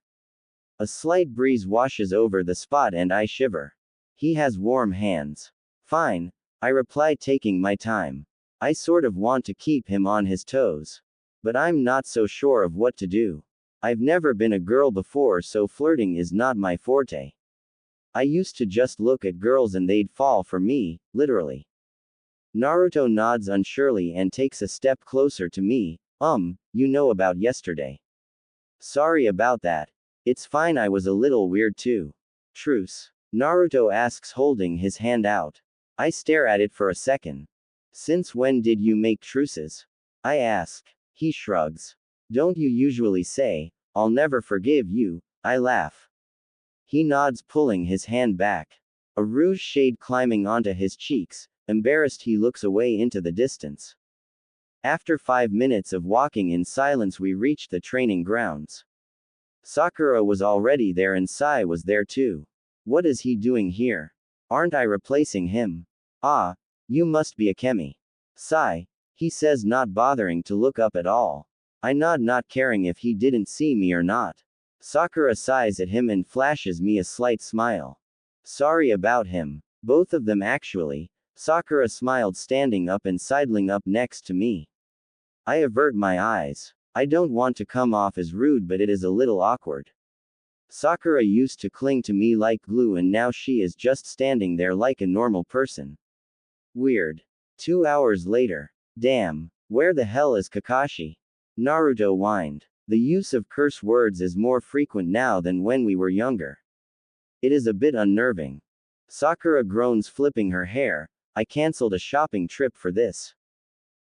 A slight breeze washes over the spot and I shiver. He has warm hands. Fine, I reply, taking my time. I sort of want to keep him on his toes. But I'm not so sure of what to do. I've never been a girl before, so flirting is not my forte. I used to just look at girls and they'd fall for me, literally. Naruto nods unsurely and takes a step closer to me. You know about yesterday. Sorry about that. It's fine, I was a little weird too. Truce? Naruto asks, holding his hand out. I stare at it for a second. Since when did you make truces? I ask. He shrugs. Don't you usually say, I'll never forgive you? I laugh. He nods, pulling his hand back. A rouge shade climbing onto his cheeks. Embarrassed, he looks away into the distance. After 5 minutes of walking in silence, we reached the training grounds. Sakura was already there and Sai was there too. What is he doing here? Aren't I replacing him? Ah, you must be Akemi. Sai, he says, not bothering to look up at all. I nod, not caring if he didn't see me or not. Sakura sighs at him and flashes me a slight smile. Sorry about him. Both of them actually. Sakura smiled, standing up and sidling up next to me. I avert my eyes. I don't want to come off as rude, but it is a little awkward. Sakura used to cling to me like glue and now she is just standing there like a normal person. Weird. 2 hours later. Damn, where the hell is Kakashi? Naruto whined. The use of curse words is more frequent now than when we were younger. It is a bit unnerving. Sakura groans, flipping her hair. I cancelled a shopping trip for this.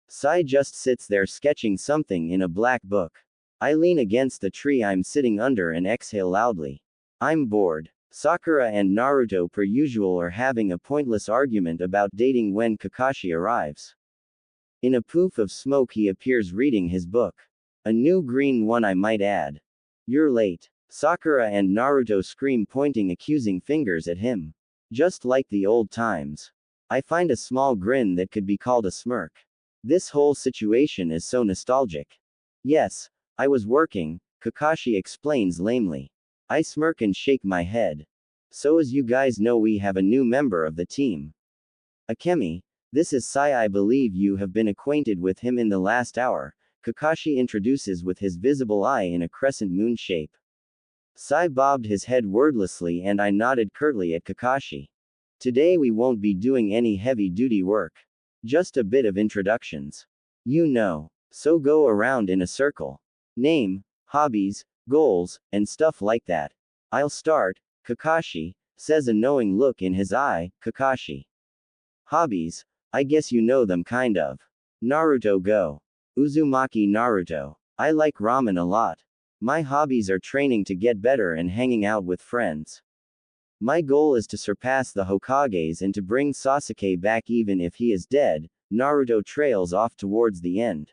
Sai just sits there sketching something in a black book. I lean against the tree I'm sitting under and exhale loudly. I'm bored. Sakura and Naruto, per usual, are having a pointless argument about dating when Kakashi arrives. In a poof of smoke, he appears reading his book. A new green one, I might add. You're late. Sakura and Naruto scream, pointing accusing fingers at him. Just like the old times. I find a small grin that could be called a smirk. This whole situation is so nostalgic. Yes, I was working, Kakashi explains lamely. I smirk and shake my head. So as you guys know, we have a new member of the team. Akemi, this is Sai. I believe you have been acquainted with him in the last hour, Kakashi introduces with his visible eye in a crescent moon shape. Sai bobbed his head wordlessly and I nodded curtly at Kakashi. Today we won't be doing any heavy-duty work. Just a bit of introductions. You know. So go around in a circle. Name, hobbies, goals, and stuff like that. I'll start, Kakashi says, a knowing look in his eye. Kakashi. Hobbies, I guess you know them kind of. Naruto, go. Uzumaki Naruto. I like ramen a lot. My hobbies are training to get better and hanging out with friends. My goal is to surpass the Hokages and to bring Sasuke back even if he is dead. Naruto trails off towards the end.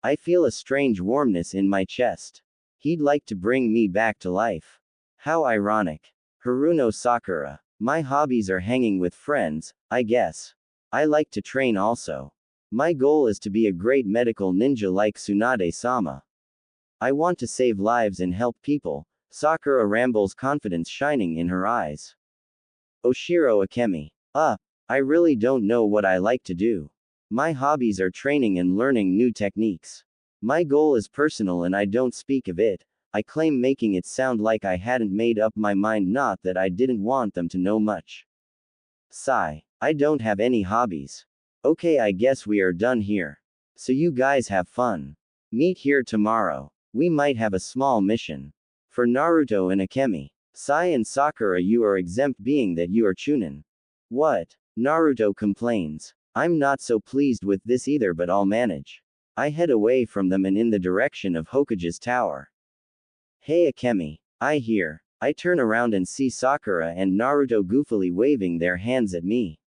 I feel a strange warmness in my chest. He'd like to bring me back to life. How ironic. Haruno Sakura. My hobbies are hanging with friends, I guess. I like to train also. My goal is to be a great medical ninja like Tsunade-sama. I want to save lives and help people. Sakura rambles, confidence shining in her eyes. Oshiro Akemi. I really don't know what I like to do. My hobbies are training and learning new techniques. My goal is personal and I don't speak of it. I claim, making it sound like I hadn't made up my mind, not that I didn't want them to know much. Sigh. I don't have any hobbies. Okay, I guess we are done here. So you guys have fun. Meet here tomorrow. We might have a small mission. For Naruto and Akemi. Sai and Sakura, you are exempt being that you are Chunin. What? Naruto complains. I'm not so pleased with this either, but I'll manage. I head away from them and in the direction of Hokage's tower. Hey Akemi. I hear. I turn around and see Sakura and Naruto goofily waving their hands at me.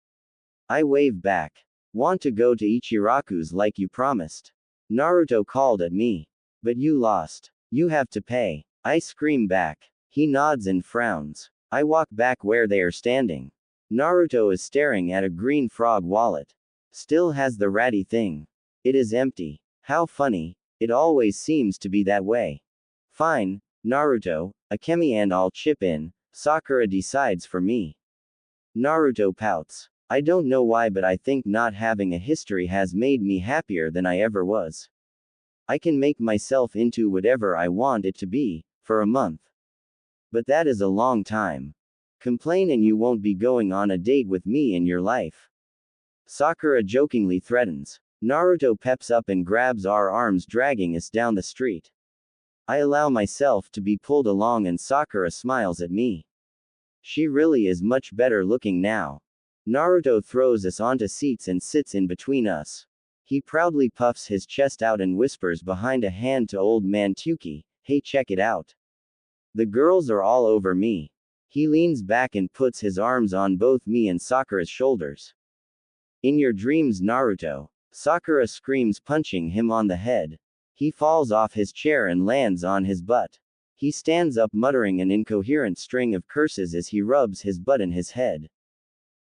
I wave back. Want to go to Ichiraku's like you promised? Naruto called at me. But you lost. You have to pay. I scream back. He nods and frowns. I walk back where they are standing. Naruto is staring at a green frog wallet. Still has the ratty thing. It is empty. How funny. It always seems to be that way. Fine, Naruto, Akemi and I'll chip in. Sakura decides for me. Naruto pouts. I don't know why, but I think not having a history has made me happier than I ever was. I can make myself into whatever I want it to be, for a month. But that is a long time. Complain and you won't be going on a date with me in your life. Sakura jokingly threatens. Naruto peps up and grabs our arms, dragging us down the street. I allow myself to be pulled along and Sakura smiles at me. She really is much better looking now. Naruto throws us onto seats and sits in between us. He proudly puffs his chest out and whispers behind a hand to old man Tuki, "Hey, check it out. The girls are all over me." He leans back and puts his arms on both me and Sakura's shoulders. In your dreams, Naruto. Sakura screams, punching him on the head. He falls off his chair and lands on his butt. He stands up muttering an incoherent string of curses as he rubs his butt and his head.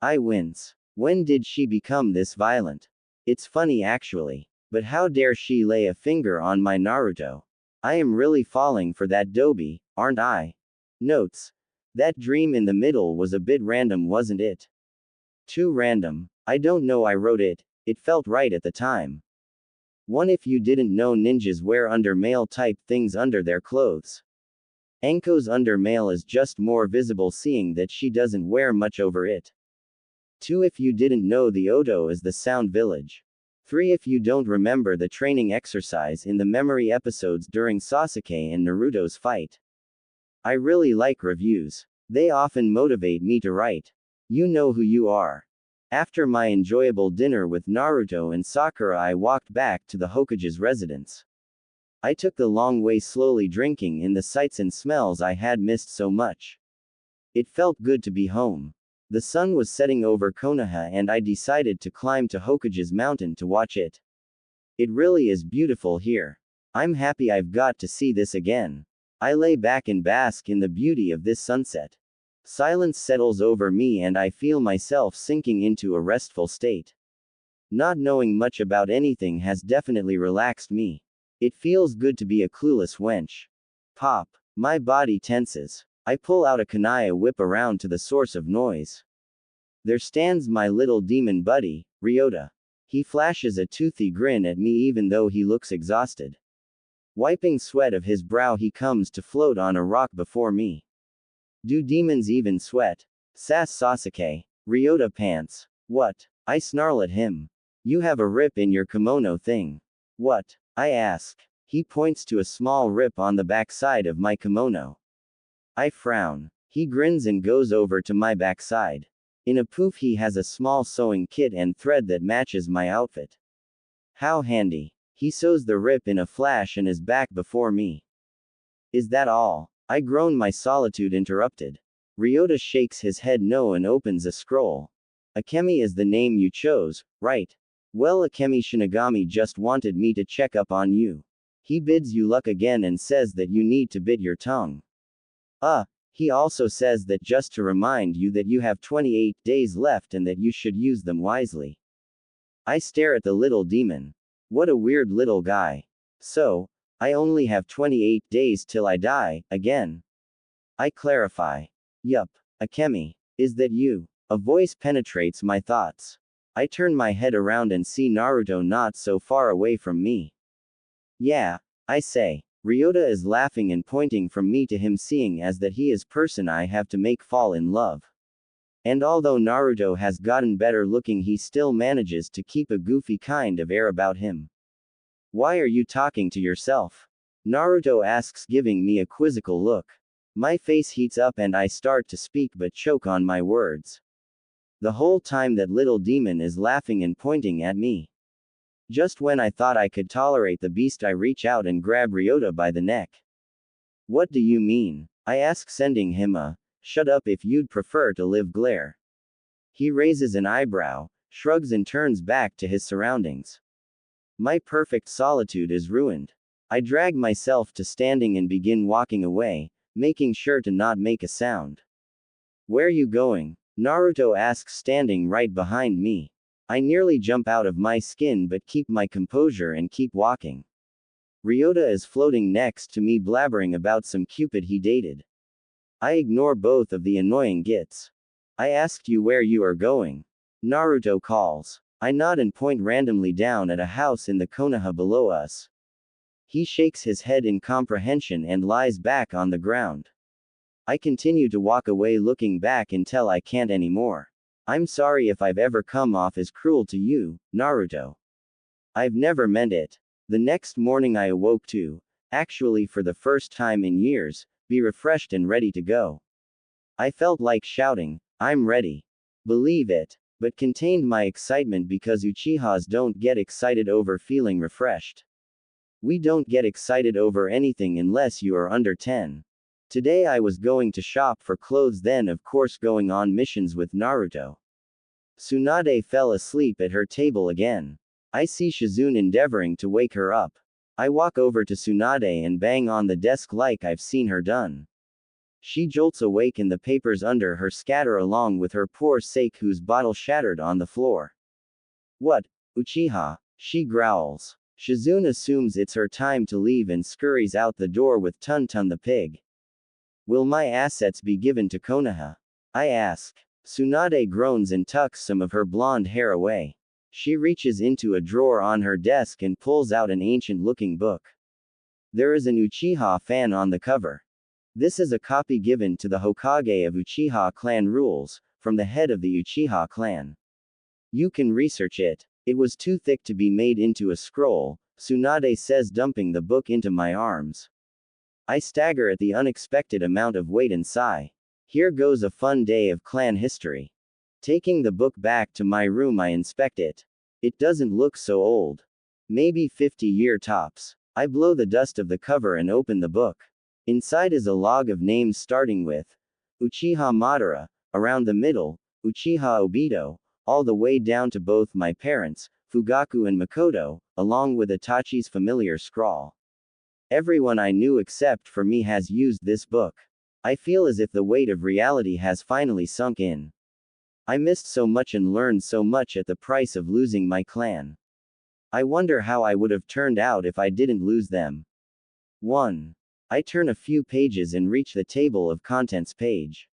I wince. When did she become this violent? It's funny actually. But how dare she lay a finger on my Naruto? I am really falling for that doby, aren't I? Notes. That dream in the middle was a bit random, wasn't it? Too random. I don't know, I wrote it. It felt right at the time. One, if you didn't know, ninjas wear undermail type things under their clothes. Enko's undermail is just more visible, seeing that she doesn't wear much over it. 2, if you didn't know, the Oto is the sound village. 3, if you don't remember the training exercise in the memory episodes during Sasuke and Naruto's fight. I really like reviews. They often motivate me to write. You know who you are. After my enjoyable dinner with Naruto and Sakura, I walked back to the Hokage's residence. I took the long way, slowly drinking in the sights and smells I had missed so much. It felt good to be home. The sun was setting over Konoha and I decided to climb to Hokage's mountain to watch it. It really is beautiful here. I'm happy I've got to see this again. I lay back and bask in the beauty of this sunset. Silence settles over me and I feel myself sinking into a restful state. Not knowing much about anything has definitely relaxed me. It feels good to be a clueless wench. Pop. My body tenses. I pull out a kunai, whip around to the source of noise. There stands my little demon buddy, Ryota. He flashes a toothy grin at me even though he looks exhausted. Wiping sweat of his brow, he comes to float on a rock before me. Do demons even sweat? Sass Sasuke. Ryota pants. What? I snarl at him. You have a rip in your kimono thing. What? I ask. He points to a small rip on the backside of my kimono. I frown. He grins and goes over to my backside. In a poof, he has a small sewing kit and thread that matches my outfit. How handy. He sews the rip in a flash and is back before me. Is that all? I groan, my solitude interrupted. Ryota shakes his head no and opens a scroll. Akemi is the name you chose, right? Well, Akemi Shinagami just wanted me to check up on you. He bids you luck again and says that you need to bite your tongue. He also says that just to remind you that you have 28 days left and that you should use them wisely. I stare at the little demon. What a weird little guy. So, I only have 28 days till I die, again. I clarify. Yup. Akemi. Is that you? A voice penetrates my thoughts. I turn my head around and see Naruto not so far away from me. Yeah, I say. Ryota is laughing and pointing from me to him, seeing as that he is person I have to make fall in love. And although Naruto has gotten better looking, he still manages to keep a goofy kind of air about him. Why are you talking to yourself? Naruto asks, giving me a quizzical look. My face heats up and I start to speak but choke on my words. The whole time that little demon is laughing and pointing at me. Just when I thought I could tolerate the beast, I reach out and grab Ryota by the neck. What do you mean? I ask, sending him a "shut up if you'd prefer to live" glare. He raises an eyebrow, shrugs and turns back to his surroundings. My perfect solitude is ruined. I drag myself to standing and begin walking away, making sure to not make a sound. Where you going? Naruto asks, standing right behind me. I nearly jump out of my skin but keep my composure and keep walking. Ryota is floating next to me blabbering about some cupid he dated. I ignore both of the annoying gits. I asked you where you are going. Naruto calls. I nod and point randomly down at a house in the Konoha below us. He shakes his head in comprehension and lies back on the ground. I continue to walk away looking back until I can't anymore. I'm sorry if I've ever come off as cruel to you, Naruto. I've never meant it. The next morning I awoke to, actually for the first time in years, be refreshed and ready to go. I felt like shouting, I'm ready. Believe it, but contained my excitement because Uchihas don't get excited over feeling refreshed. We don't get excited over anything unless you are under 10. Today I was going to shop for clothes, then of course going on missions with Naruto. Tsunade fell asleep at her table again. I see Shizune endeavoring to wake her up. I walk over to Tsunade and bang on the desk like I've seen her done. She jolts awake and the papers under her scatter along with her poor Seiku's bottle shattered on the floor. What, Uchiha? She growls. Shizune assumes it's her time to leave and scurries out the door with Tun-Tun the pig. Will my assets be given to Konoha? I ask. Tsunade groans and tucks some of her blonde hair away. She reaches into a drawer on her desk and pulls out an ancient-looking book. There is an Uchiha fan on the cover. This is a copy given to the Hokage of Uchiha clan rules, from the head of the Uchiha clan. You can research it. It was too thick to be made into a scroll, Tsunade says, dumping the book into my arms. I stagger at the unexpected amount of weight and sigh. Here goes a fun day of clan history. Taking the book back to my room, I inspect it. It doesn't look so old. Maybe 50-year tops. I blow the dust of the cover and open the book. Inside is a log of names starting with Uchiha Madara, around the middle, Uchiha Obito, all the way down to both my parents, Fugaku and Makoto, along with Itachi's familiar scrawl. Everyone I knew except for me has used this book. I feel as if the weight of reality has finally sunk in. I missed so much and learned so much at the price of losing my clan. I wonder how I would have turned out if I didn't lose them. 1. I turn a few pages and reach the table of contents page.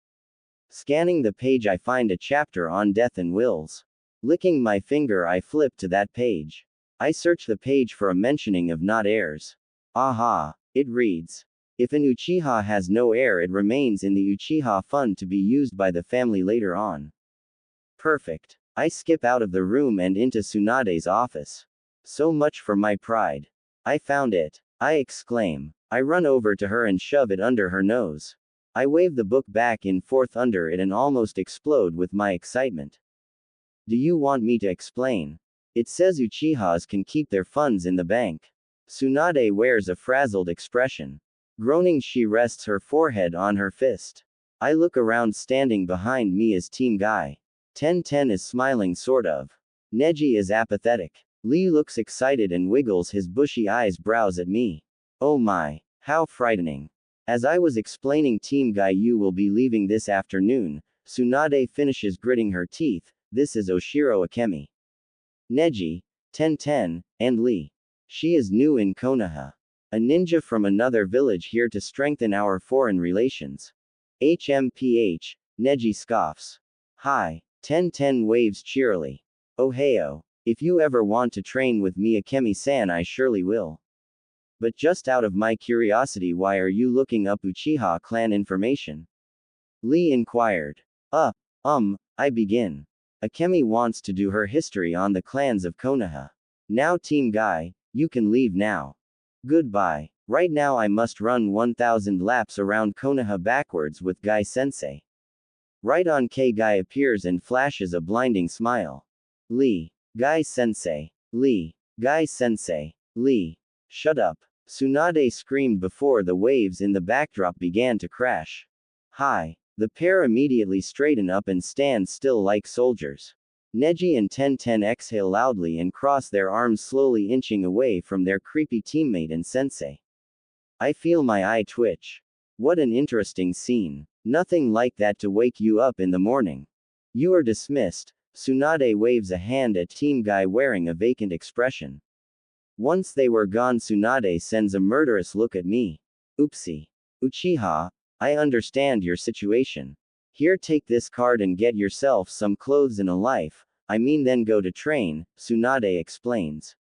Scanning the page, I find a chapter on death and wills. Licking my finger, I flip to that page. I search the page for a mentioning of not heirs. Aha! It reads. If an Uchiha has no heir, it remains in the Uchiha fund to be used by the family later on. Perfect. I skip out of the room and into Tsunade's office. So much for my pride. I found it. I exclaim. I run over to her and shove it under her nose. I wave the book back and forth under it and almost explode with my excitement. Do you want me to explain? It says Uchihas can keep their funds in the bank. Tsunade wears a frazzled expression. Groaning, she rests her forehead on her fist. I look around. Standing behind me is Team Guy. 1010 is smiling sort of. Neji is apathetic. Lee looks excited and wiggles his bushy eyebrows at me. Oh my, how frightening. As I was explaining, Team Guy, you will be leaving this afternoon. Tsunade finishes gritting her teeth. This is Oshiro Akemi. Neji, 1010, and Lee. She is new in Konoha. A ninja from another village here to strengthen our foreign relations. HMPH, Neji scoffs. Hi, 1010 waves cheerily. Oh heyo. If you ever want to train with me, Akemi-san, I surely will. But just out of my curiosity, why are you looking up Uchiha clan information? Lee inquired. I begin. Akemi wants to do her history on the clans of Konoha. Now Team Guy, you can leave now. Goodbye. Right now I must run 1,000 laps around Konoha backwards with Guy-sensei. Right on. Guy appears and flashes a blinding smile. Lee. Guy-sensei. Lee. Guy-sensei. Lee. Shut up. Tsunade screamed before the waves in the backdrop began to crash. Hi. The pair immediately straighten up and stand still like soldiers. Neji and 1010 exhale loudly and cross their arms, slowly inching away from their creepy teammate and sensei. I feel my eye twitch. What an interesting scene. Nothing like that to wake you up in the morning. You are dismissed. Tsunade waves a hand at Team Guy wearing a vacant expression. Once they were gone, Tsunade sends a murderous look at me. Oopsie. Uchiha, I understand your situation. Here, take this card and get yourself some clothes and a life. I mean, then go to train, Tsunade explains.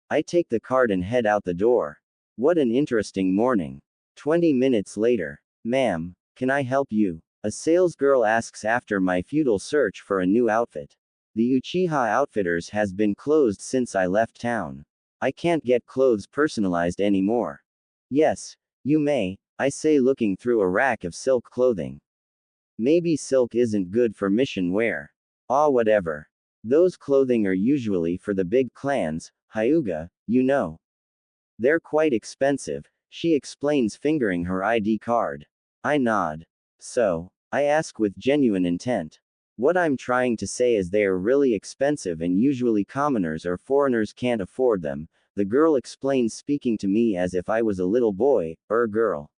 I take the card and head out the door. What an interesting morning. 20 minutes later. Ma'am, can I help you? A salesgirl asks after my futile search for a new outfit. The Uchiha Outfitters has been closed since I left town. I can't get clothes personalized anymore. Yes, you may, I say, looking through a rack of silk clothing. Maybe silk isn't good for mission wear. Ah, whatever. Those clothing are usually for the big clans, Hyuga, you know. They're quite expensive, she explains, fingering her ID card. I nod. So, I ask with genuine intent. What I'm trying to say is they are really expensive and usually commoners or foreigners can't afford them, the girl explains, speaking to me as if I was a little boy, or girl.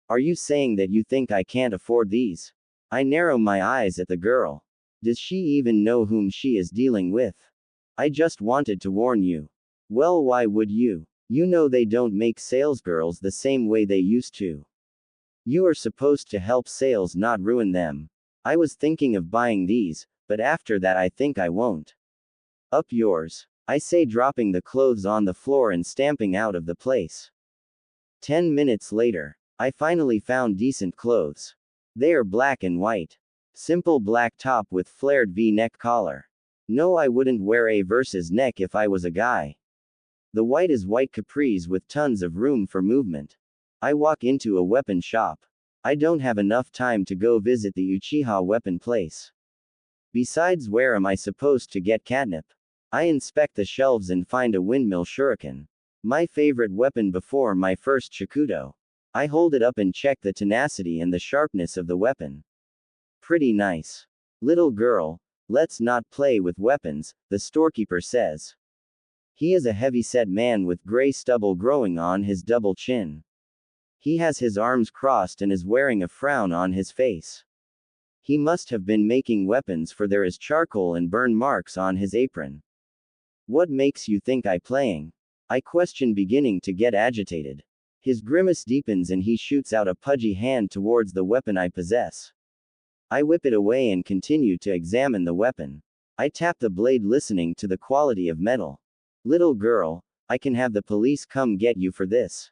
Are you saying that you think I can't afford these? I narrow my eyes at the girl. Does she even know whom she is dealing with? I just wanted to warn you. Well, why would you? You know they don't make salesgirls the same way they used to. You are supposed to help sales, not ruin them. I was thinking of buying these, but after that I think I won't. Up yours, I say, dropping the clothes on the floor and stamping out of the place. 10 minutes later, I finally found decent clothes. They are black and white. Simple black top with flared V-neck collar. No, I wouldn't wear a versus neck if I was a guy. The white is white capris with tons of room for movement. I walk into a weapon shop. I don't have enough time to go visit the Uchiha weapon place. Besides, where am I supposed to get catnip? I inspect the shelves and find a windmill shuriken. My favorite weapon before my first Shakudo. I hold it up and check the tenacity and the sharpness of the weapon. Pretty nice. Little girl, let's not play with weapons, the storekeeper says. He is a heavy-set man with gray stubble growing on his double chin. He has his arms crossed and is wearing a frown on his face. He must have been making weapons, for there is charcoal and burn marks on his apron. What makes you think I playing? I question, beginning to get agitated. His grimace deepens and he shoots out a pudgy hand towards the weapon I possess. I whip it away and continue to examine the weapon. I tap the blade, listening to the quality of metal. Little girl, I can have the police come get you for this.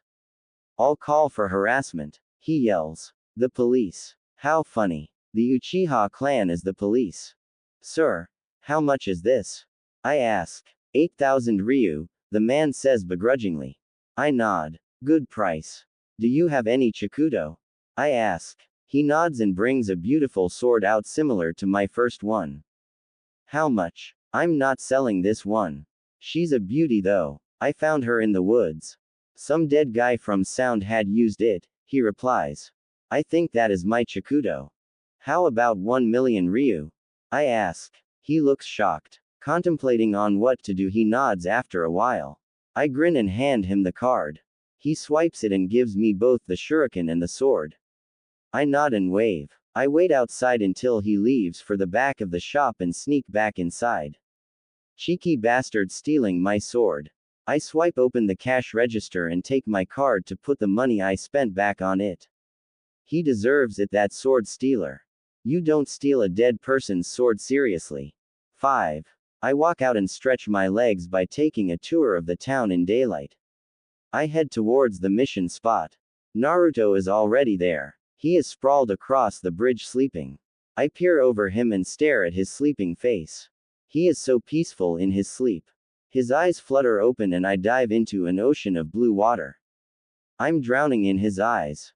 I'll call for harassment, he yells. The police. How funny. The Uchiha clan is the police. Sir, how much is this? I ask. 8,000 ryu, the man says begrudgingly. I nod. Good price. Do you have any Chakudo? I ask. He nods and brings a beautiful sword out similar to my first one. How much? I'm not selling this one. She's a beauty though. I found her in the woods. Some dead guy from Sound had used it, he replies. I think that is my Chakudo. How about 1 million ryu? I ask. He looks shocked. Contemplating on what to do, he nods after a while. I grin and hand him the card. He swipes it and gives me both the shuriken and the sword. I nod and wave. I wait outside until he leaves for the back of the shop and sneak back inside. Cheeky bastard, stealing my sword. I swipe open the cash register and take my card to put the money I spent back on it. He deserves it, that sword stealer. You don't steal a dead person's sword seriously. 5. I walk out and stretch my legs by taking a tour of the town in daylight. I head towards the mission spot. Naruto is already there. He is sprawled across the bridge sleeping. I peer over him and stare at his sleeping face. He is so peaceful in his sleep. His eyes flutter open and I dive into an ocean of blue water. I'm drowning in his eyes.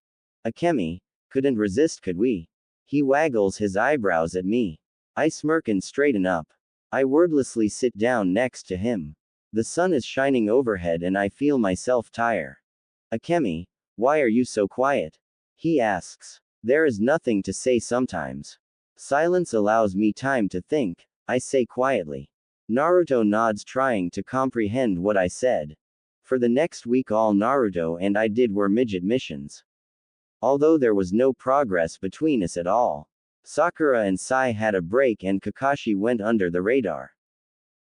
Akemi, couldn't resist, could we? He waggles his eyebrows at me. I smirk and straighten up. I wordlessly sit down next to him. The sun is shining overhead and I feel myself tire. Akemi, why are you so quiet? He asks. There is nothing to say sometimes. Silence allows me time to think, I say quietly. Naruto nods, trying to comprehend what I said. For the next week all Naruto and I did were midget missions. Although there was no progress between us at all. Sakura and Sai had a break and Kakashi went under the radar.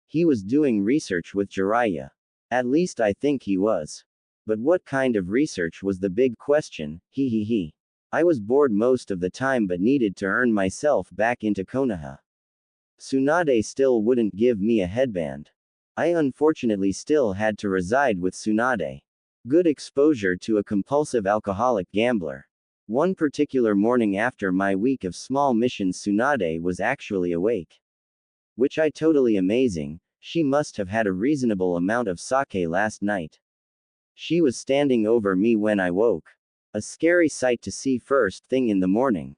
He was doing research with Jiraiya. At least I think he was. But what kind of research was the big question, he. I was bored most of the time but needed to earn myself back into Konoha. Tsunade still wouldn't give me a headband. I unfortunately still had to reside with Tsunade. Good exposure to a compulsive alcoholic gambler. One particular morning after my week of small missions, Tsunade was actually awake. Which I totally amazing, she must have had a reasonable amount of sake last night. She was standing over me when I woke. A scary sight to see first thing in the morning.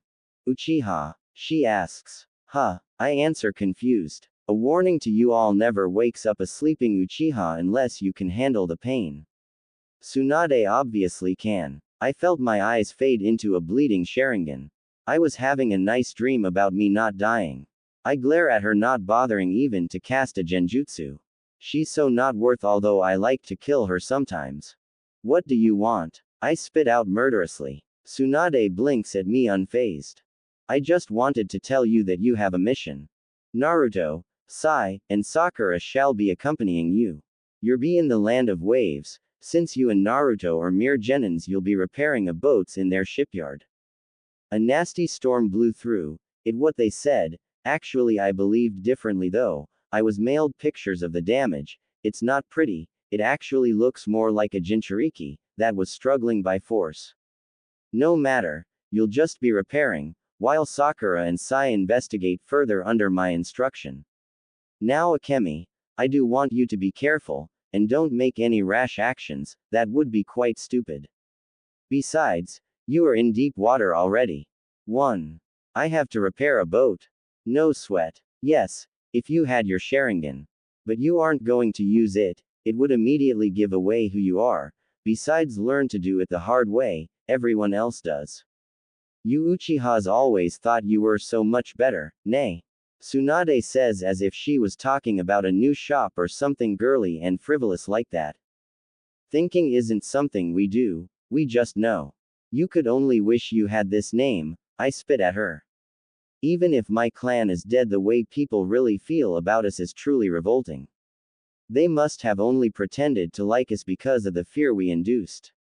Uchiha? She asks. Huh? I answer confused. A warning to you all, never wakes up a sleeping Uchiha unless you can handle the pain. Tsunade obviously can. I felt my eyes fade into a bleeding Sharingan. I was having a nice dream about me not dying. I glare at her, not bothering even to cast a genjutsu. She's so not worth, although I like to kill her sometimes. What do you want? I spit out murderously. Tsunade blinks at me unfazed. I just wanted to tell you that you have a mission. Naruto, Sai, and Sakura shall be accompanying you. You'll be in the land of waves. Since you and Naruto are mere genins, you'll be repairing a boats in their shipyard. A nasty storm blew through. It what they said. Actually I believed differently though. I was mailed pictures of the damage. It's not pretty. It actually looks more like a Jinchuriki that was struggling by force. No matter. You'll just be repairing, while Sakura and Sai investigate further under my instruction. Now Akemi, I do want you to be careful, and don't make any rash actions, that would be quite stupid. Besides, you are in deep water already. 1. I have to repair a boat. No sweat. Yes, if you had your Sharingan. But you aren't going to use it, it would immediately give away who you are. Besides, learn to do it the hard way, everyone else does. You Uchihas always thought you were so much better, nay. Tsunade says as if she was talking about a new shop or something girly and frivolous like that. Thinking isn't something we do, we just know. You could only wish you had this name, I spit at her. Even if my clan is dead, the way people really feel about us is truly revolting. They must have only pretended to like us because of the fear we induced.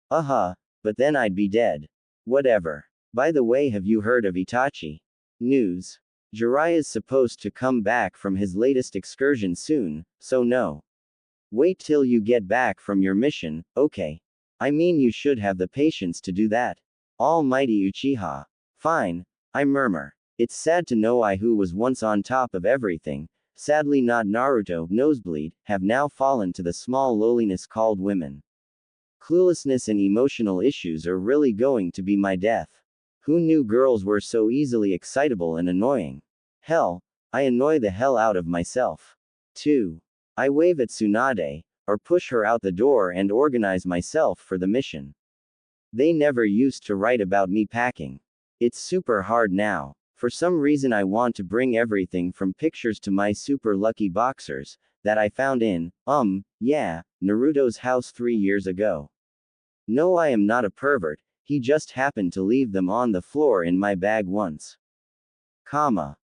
But then I'd be dead. Whatever. By the way, have you heard of Itachi? News. Jiraiya's supposed to come back from his latest excursion soon, so no. Wait till you get back from your mission, okay? I mean, you should have the patience to do that. Almighty Uchiha. Fine, I murmur. It's sad to know I, who was once on top of everything, sadly not Naruto, nosebleed, have now fallen to the small lowliness called women. Cluelessness and emotional issues are really going to be my death. Who knew girls were so easily excitable and annoying? Hell, I annoy the hell out of myself. 2. I wave at Tsunade, or push her out the door and organize myself for the mission. They never used to write about me packing. It's super hard now. For some reason I want to bring everything from pictures to my super lucky boxers, that I found in, Naruto's house 3 years ago. No, I am not a pervert, he just happened to leave them on the floor in my bag once.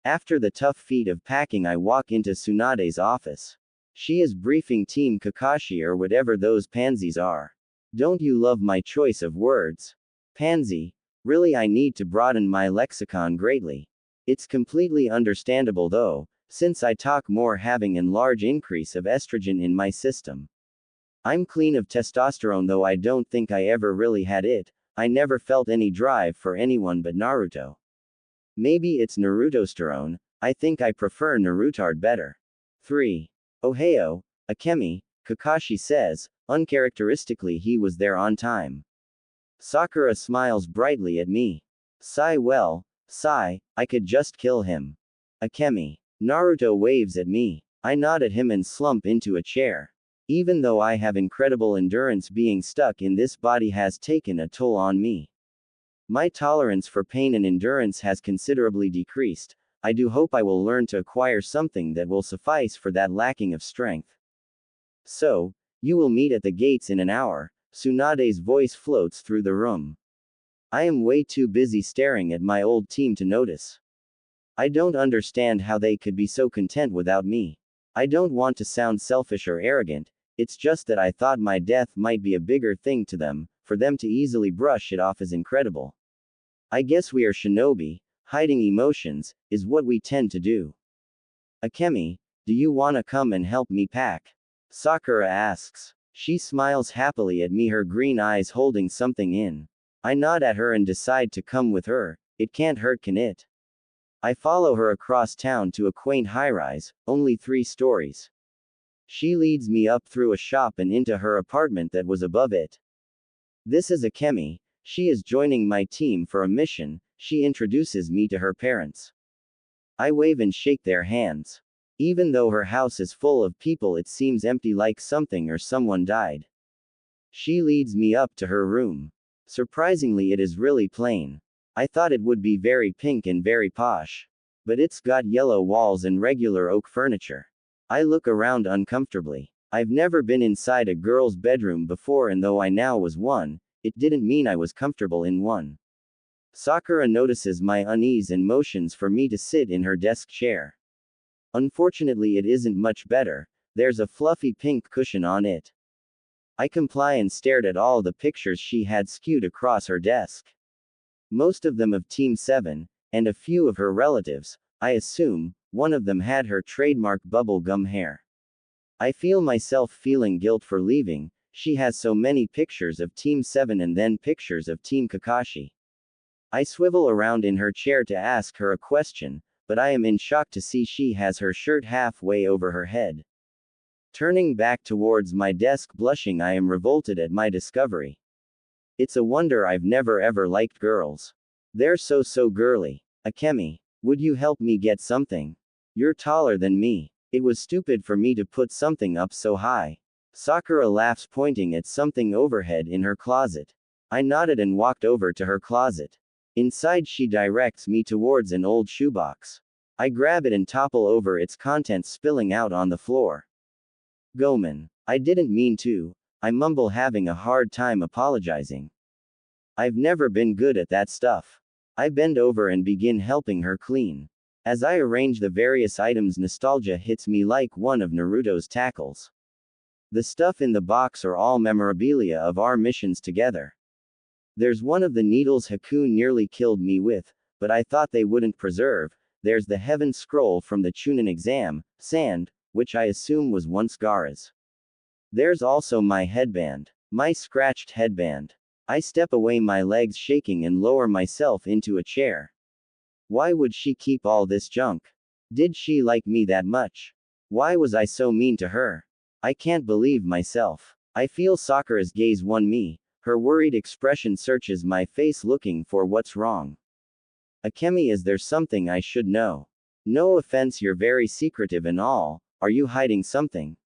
After the tough feat of packing, I walk into Tsunade's office. She is briefing Team Kakashi or whatever those pansies are. Don't you love my choice of words? Pansy. Really, I need to broaden my lexicon greatly. It's completely understandable though, since I talk more, having a large increase of estrogen in my system. I'm clean of testosterone though I don't think I ever really had it. I never felt any drive for anyone but Naruto. Maybe it's Narutosterone, I think I prefer Narutard better. 3. Ohio, Akemi, Kakashi says, uncharacteristically he was there on time. Sakura smiles brightly at me. Sai, I could just kill him. Akemi. Naruto waves at me. I nod at him and slump into a chair. Even though I have incredible endurance, being stuck in this body has taken a toll on me. My tolerance for pain and endurance has considerably decreased. I do hope I will learn to acquire something that will suffice for that lacking of strength. So, you will meet at the gates in an hour. Tsunade's voice floats through the room. I am way too busy staring at my old team to notice. I don't understand how they could be so content without me. I don't want to sound selfish or arrogant, It's just that I thought my death might be a bigger thing to them, for them to easily brush it off as incredible. I guess we are shinobi, hiding emotions, is what we tend to do. Akemi, do you wanna come and help me pack? Sakura asks. She smiles happily at me, her green eyes holding something in. I nod at her and decide to come with her. It can't hurt, can it? I follow her across town to a quaint high-rise, only 3 stories. She leads me up through a shop and into her apartment that was above it. This is Akemi. She is joining my team for a mission. She introduces me to her parents. I wave and shake their hands. Even though her house is full of people, it seems empty, like something or someone died. She leads me up to her room. Surprisingly, it is really plain. I thought it would be very pink and very posh. But it's got yellow walls and regular oak furniture. I look around uncomfortably. I've never been inside a girl's bedroom before, and though I now was one, it didn't mean I was comfortable in one. Sakura notices my unease and motions for me to sit in her desk chair. Unfortunately, it isn't much better. There's a fluffy pink cushion on it. I comply and stared at all the pictures she had skewed across her desk. Most of them of Team 7, and a few of her relatives. I assume one of them had her trademark bubble gum hair. I feel myself feeling guilt for leaving. She has so many pictures of Team 7 and then pictures of Team Kakashi. I swivel around in her chair to ask her a question, but I am in shock to see she has her shirt halfway over her head. Turning back towards my desk blushing, I am revolted at my discovery. It's a wonder I've never ever liked girls. They're so girly. Akemi, would you help me get something? You're taller than me. It was stupid for me to put something up so high. Sakura laughs, pointing at something overhead in her closet. I nodded and walked over to her closet. Inside, she directs me towards an old shoebox. I grab it and topple over, its contents spilling out on the floor. Gomen. I didn't mean to, I mumble, having a hard time apologizing. I've never been good at that stuff. I bend over and begin helping her clean. As I arrange the various items, nostalgia hits me like one of Naruto's tackles. The stuff in the box are all memorabilia of our missions together. There's one of the needles Haku nearly killed me with, but I thought they wouldn't preserve. There's the Heaven Scroll from the Chunin exam, sand, which I assume was once Gaara's. There's also my headband. My scratched headband. I step away, my legs shaking, and lower myself into a chair. Why would she keep all this junk? Did she like me that much? Why was I so mean to her? I can't believe myself. I feel Sakura's gaze won me. Her worried expression searches my face, looking for what's wrong. Akemi, is there something I should know? No offense, you're very secretive and all. Are you hiding something?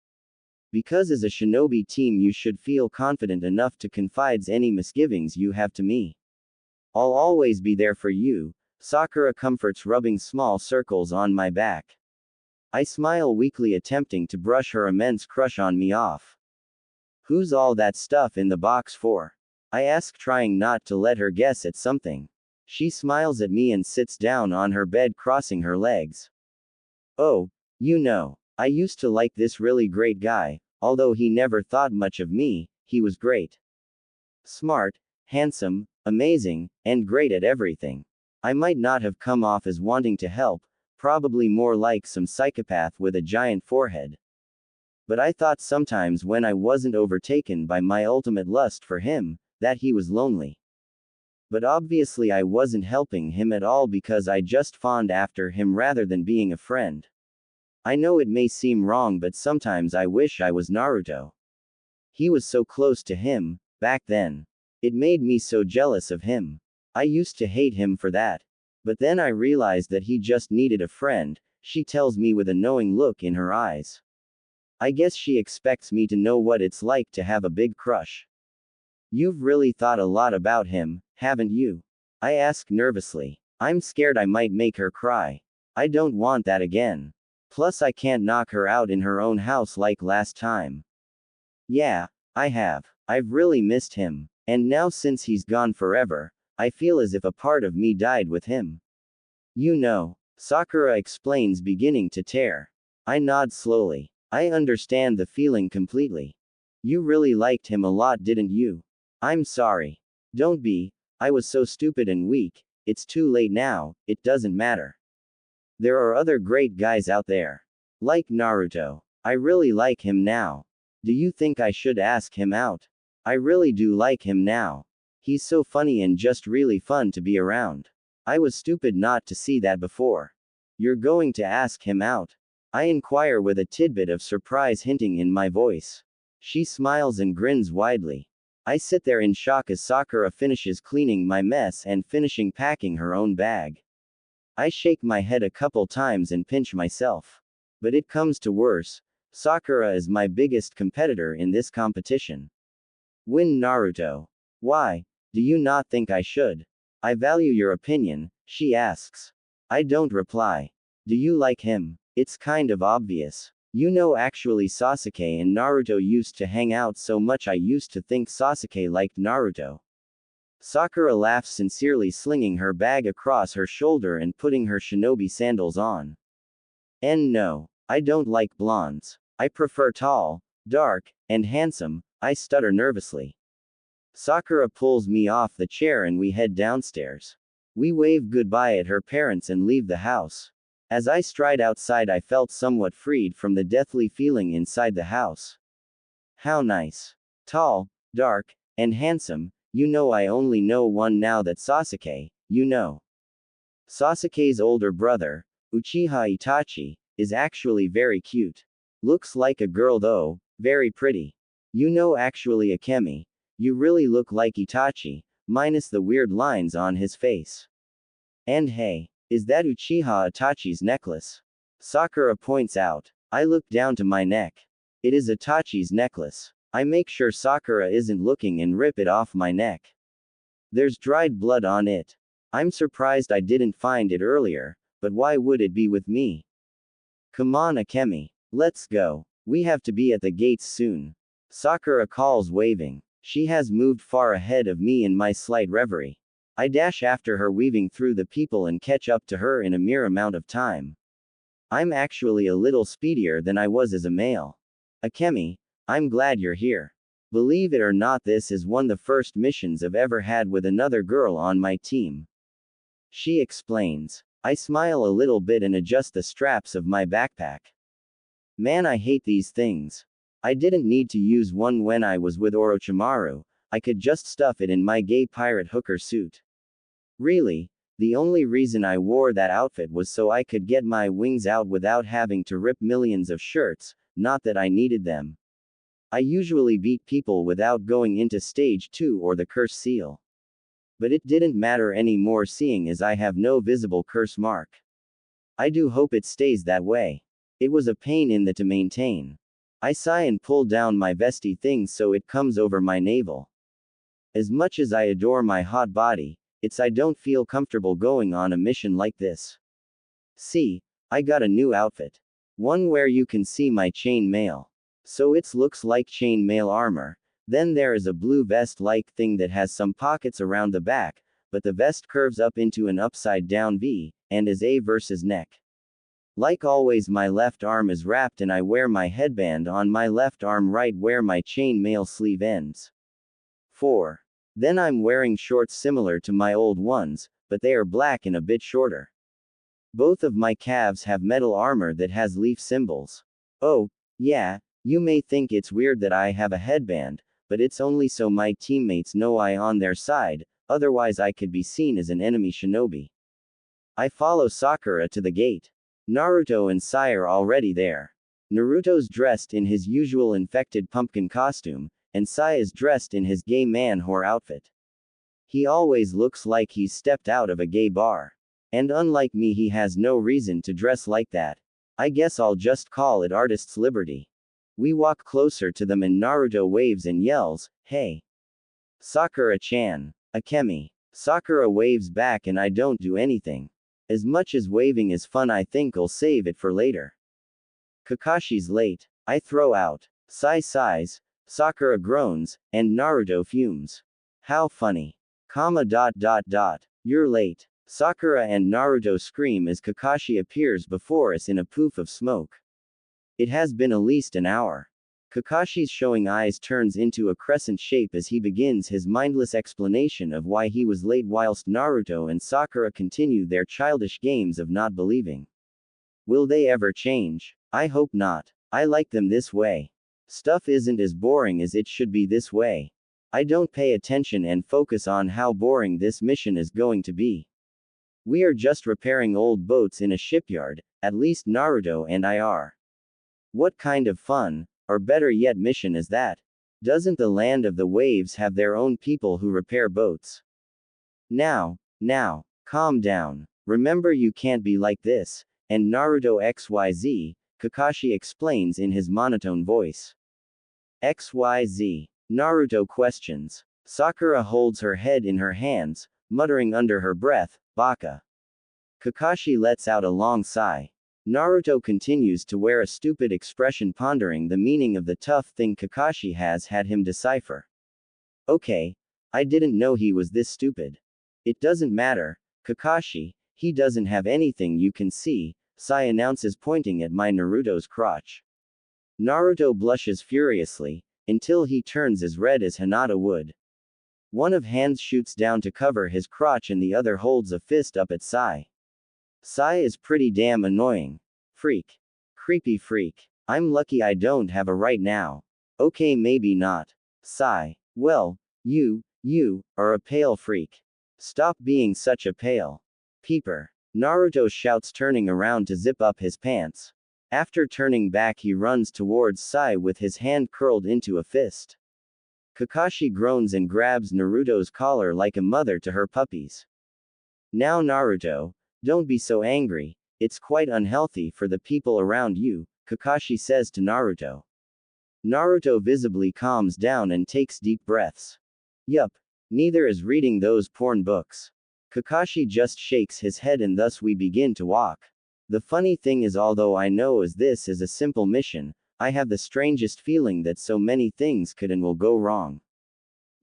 Because as a shinobi team, you should feel confident enough to confide any misgivings you have to me. I'll always be there for you. Sakura comforts, rubbing small circles on my back. I smile weakly, attempting to brush her immense crush on me off. Who's all that stuff in the box for? I ask, trying not to let her guess at something. She smiles at me and sits down on her bed, crossing her legs. Oh, you know, I used to like this really great guy. Although he never thought much of me, he was great. Smart, handsome, amazing, and great at everything. I might not have come off as wanting to help, probably more like some psychopath with a giant forehead. But I thought sometimes, when I wasn't overtaken by my ultimate lust for him, that he was lonely. But obviously I wasn't helping him at all, because I just fawned after him rather than being a friend. I know it may seem wrong, but sometimes I wish I was Naruto. He was so close to him, back then. It made me so jealous of him. I used to hate him for that. But then I realized that he just needed a friend, she tells me with a knowing look in her eyes. I guess she expects me to know what it's like to have a big crush. You've really thought a lot about him, haven't you? I ask nervously. I'm scared I might make her cry. I don't want that again. Plus, I can't knock her out in her own house like last time. Yeah, I have. I've really missed him. And now, since he's gone forever, I feel as if a part of me died with him. You know, Sakura explains, beginning to tear. I nod slowly. I understand the feeling completely. You really liked him a lot, didn't you? I'm sorry. Don't be. I was so stupid and weak. It's too late now, it doesn't matter. There are other great guys out there. Like Naruto. I really like him now. Do you think I should ask him out? I really do like him now. He's so funny and just really fun to be around. I was stupid not to see that before. You're going to ask him out? I inquire with a tidbit of surprise hinting in my voice. She smiles and grins widely. I sit there in shock as Sakura finishes cleaning my mess and finishing packing her own bag. I shake my head a couple times and pinch myself. But it comes to worse. Sakura is my biggest competitor in this competition. Win Naruto. Why? Do you not think I should? I value your opinion, she asks. I don't reply. Do you like him? It's kind of obvious. You know, actually Sasuke and Naruto used to hang out so much I used to think Sasuke liked Naruto. Sakura laughs sincerely, slinging her bag across her shoulder and putting her shinobi sandals on. No, I don't like blondes. I prefer tall, dark, and handsome, I stutter nervously. Sakura pulls me off the chair and we head downstairs. We wave goodbye at her parents and leave the house. As I stride outside, I felt somewhat freed from the deathly feeling inside the house. How nice. Tall, dark, and handsome, you know, I only know one now, that Sasuke, you know. Sasuke's older brother, Uchiha Itachi, is actually very cute. Looks like a girl though, very pretty. You know, actually Akemi, you really look like Itachi, minus the weird lines on his face. And hey, is that Uchiha Itachi's necklace? Sakura points out. I look down to my neck. It is Itachi's necklace. I make sure Sakura isn't looking and rip it off my neck. There's dried blood on it. I'm surprised I didn't find it earlier, but why would it be with me? Come on, Akemi. Let's go. We have to be at the gates soon. Sakura calls, waving. She has moved far ahead of me in my slight reverie. I dash after her, weaving through the people, and catch up to her in a mere amount of time. I'm actually a little speedier than I was as a male. Akemi, I'm glad you're here. Believe it or not, this is one of the first missions I've ever had with another girl on my team. She explains. I smile a little bit and adjust the straps of my backpack. Man, I hate these things. I didn't need to use one when I was with Orochimaru. I could just stuff it in my gay pirate hooker suit. Really, the only reason I wore that outfit was so I could get my wings out without having to rip millions of shirts, not that I needed them. I usually beat people without going into stage 2 or the curse seal. But it didn't matter anymore, seeing as I have no visible curse mark. I do hope it stays that way. It was a pain in the to maintain. I sigh and pull down my vesty thing so it comes over my navel. As much as I adore my hot body, I don't feel comfortable going on a mission like this. See, I got a new outfit. One where you can see my chain mail. So it looks like chain mail armor. Then there is a blue vest-like thing that has some pockets around the back, but the vest curves up into an upside-down V, and is A versus neck. Like always, my left arm is wrapped and I wear my headband on my left arm, right where my chain mail sleeve ends. 4. Then I'm wearing shorts similar to my old ones, but they are black and a bit shorter. Both of my calves have metal armor that has leaf symbols. Oh, yeah, you may think it's weird that I have a headband, but it's only so my teammates know I'm on their side, otherwise I could be seen as an enemy shinobi. I follow Sakura to the gate. Naruto and Sai are already there. Naruto's dressed in his usual infected pumpkin costume, and Sai is dressed in his gay man whore outfit. He always looks like he's stepped out of a gay bar. And unlike me, he has no reason to dress like that. I guess I'll just call it artist's liberty. We walk closer to them and Naruto waves and yells, "Hey! Sakura-chan! Akemi!" Sakura waves back and I don't do anything. As much as waving is fun, I think I'll save it for later. Kakashi's late. I throw out. Sai sighs, Sakura groans, and Naruto fumes. How funny. You're late. Sakura and Naruto scream as Kakashi appears before us in a poof of smoke. It has been at least an hour. Kakashi's showing eyes turns into a crescent shape as he begins his mindless explanation of why he was late whilst Naruto and Sakura continue their childish games of not believing. Will they ever change? I hope not. I like them this way. Stuff isn't as boring as it should be this way. I don't pay attention and focus on how boring this mission is going to be. We are just repairing old boats in a shipyard, at least Naruto and I are. What kind of fun, or better yet mission is that? Doesn't the land of the waves have their own people who repair boats? Now, calm down. Remember you can't be like this, and Naruto XYZ, Kakashi explains in his monotone voice. XYZ. Naruto questions. Sakura holds her head in her hands, muttering under her breath, Baka. Kakashi lets out a long sigh. Naruto continues to wear a stupid expression pondering the meaning of the tough thing Kakashi has had him decipher. Okay. I didn't know he was this stupid. It doesn't matter, Kakashi, he doesn't have anything you can see, Sai announces pointing at my Naruto's crotch. Naruto blushes furiously, until he turns as red as Hinata would. One of hands shoots down to cover his crotch and the other holds a fist up at Sai. Sai is pretty damn annoying. Freak. Creepy freak. I'm lucky I don't have a right now. Okay, maybe not. Sai. Well, you are a pale freak. Stop being such a pale peeper. Naruto shouts, turning around to zip up his pants. After turning back, he runs towards Sai with his hand curled into a fist. Kakashi groans and grabs Naruto's collar like a mother to her puppies. Now Naruto, don't be so angry, it's quite unhealthy for the people around you, Kakashi says to Naruto. Naruto visibly calms down and takes deep breaths. Yup. Neither is reading those porn books. Kakashi just shakes his head and thus we begin to walk. The funny thing is, although I know as this is a simple mission, I have the strangest feeling that so many things could and will go wrong.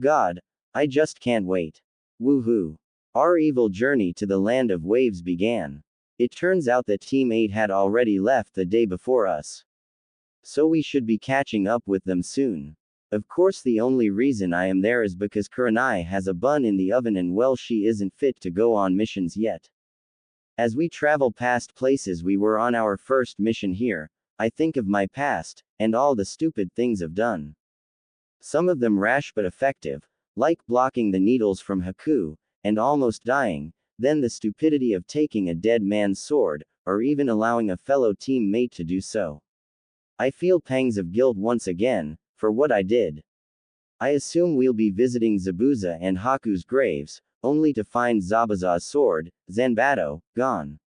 God, I just can't wait. Woohoo. Our evil journey to the land of waves began. It turns out that Team 8 had already left the day before us. So we should be catching up with them soon. Of course, the only reason I am there is because Kurenai has a bun in the oven and well, she isn't fit to go on missions yet. As we travel past places we were on our first mission here, I think of my past, and all the stupid things I've done. Some of them rash but effective, like blocking the needles from Haku, and almost dying, then the stupidity of taking a dead man's sword, or even allowing a fellow teammate to do so. I feel pangs of guilt once again, for what I did. I assume we'll be visiting Zabuza and Haku's graves, only to find Zabuza's sword, Zanbato, gone.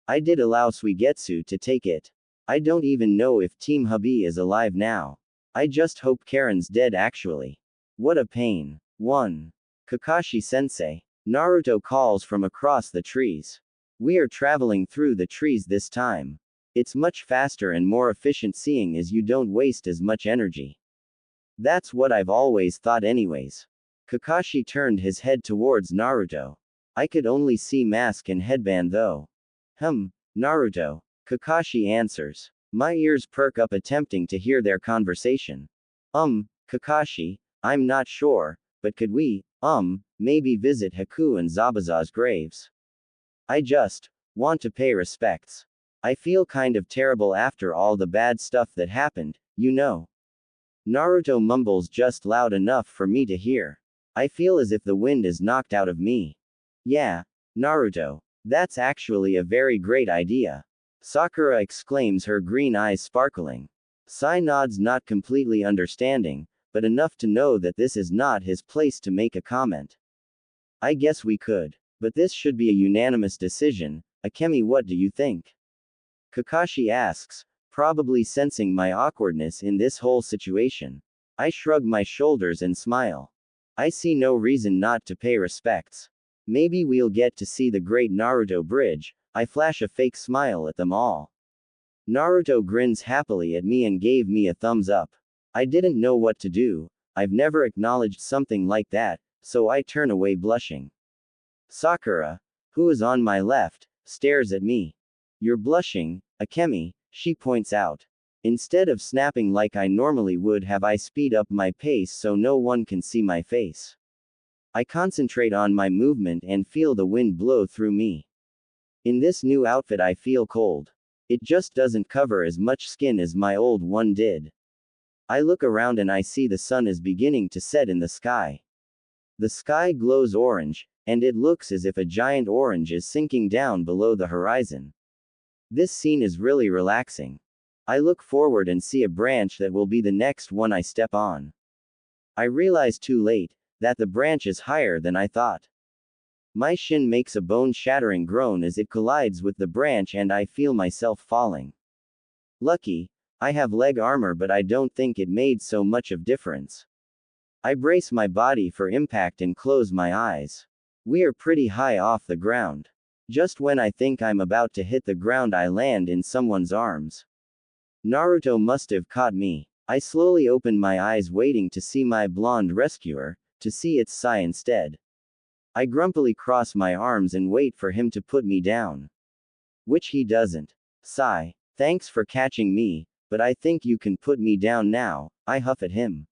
I did allow Suigetsu to take it. I don't even know if Team Hubby is alive now. I just hope Karen's dead actually. What a pain. 1. Kakashi-sensei. Naruto calls from across the trees. We are traveling through the trees this time. It's much faster and more efficient seeing as you don't waste as much energy. That's what I've always thought anyways. Kakashi turned his head towards Naruto. I could only see mask and headband though. Naruto. Kakashi answers. My ears perk up attempting to hear their conversation. Kakashi, I'm not sure, but could we, maybe visit Haku and Zabuza's graves? I just want to pay respects. I feel kind of terrible after all the bad stuff that happened, you know. Naruto mumbles just loud enough for me to hear. I feel as if the wind is knocked out of me. Yeah, Naruto. That's actually a very great idea. Sakura exclaims, her green eyes sparkling. Sai nods, not completely understanding, but enough to know that this is not his place to make a comment. I guess we could. But this should be a unanimous decision. Akemi, what do you think? Kakashi asks, probably sensing my awkwardness in this whole situation. I shrug my shoulders and smile. I see no reason not to pay respects. Maybe we'll get to see the great Naruto bridge. I flash a fake smile at them all. Naruto grins happily at me and gave me a thumbs up. I didn't know what to do. I've never acknowledged something like that, so I turn away blushing. Sakura, who is on my left, stares at me. You're blushing, Akemi, she points out. Instead of snapping like I normally would have, I speed up my pace so no one can see my face. I concentrate on my movement and feel the wind blow through me. In this new outfit I feel cold. It just doesn't cover as much skin as my old one did. I look around and I see the sun is beginning to set in the sky. The sky glows orange, and it looks as if a giant orange is sinking down below the horizon. This scene is really relaxing. I look forward and see a branch that will be the next one I step on. I realize too late that the branch is higher than I thought. My shin makes a bone-shattering groan as it collides with the branch and I feel myself falling. Lucky, I have leg armor, but I don't think it made so much of difference. I brace my body for impact and close my eyes. We are pretty high off the ground. Just when I think I'm about to hit the ground, I land in someone's arms. Naruto must have caught me. I slowly open my eyes, waiting to see my blonde rescuer, to see it's Sai instead. I grumpily cross my arms and wait for him to put me down. Which he doesn't. Sai, thanks for catching me, but I think you can put me down now, I huff at him.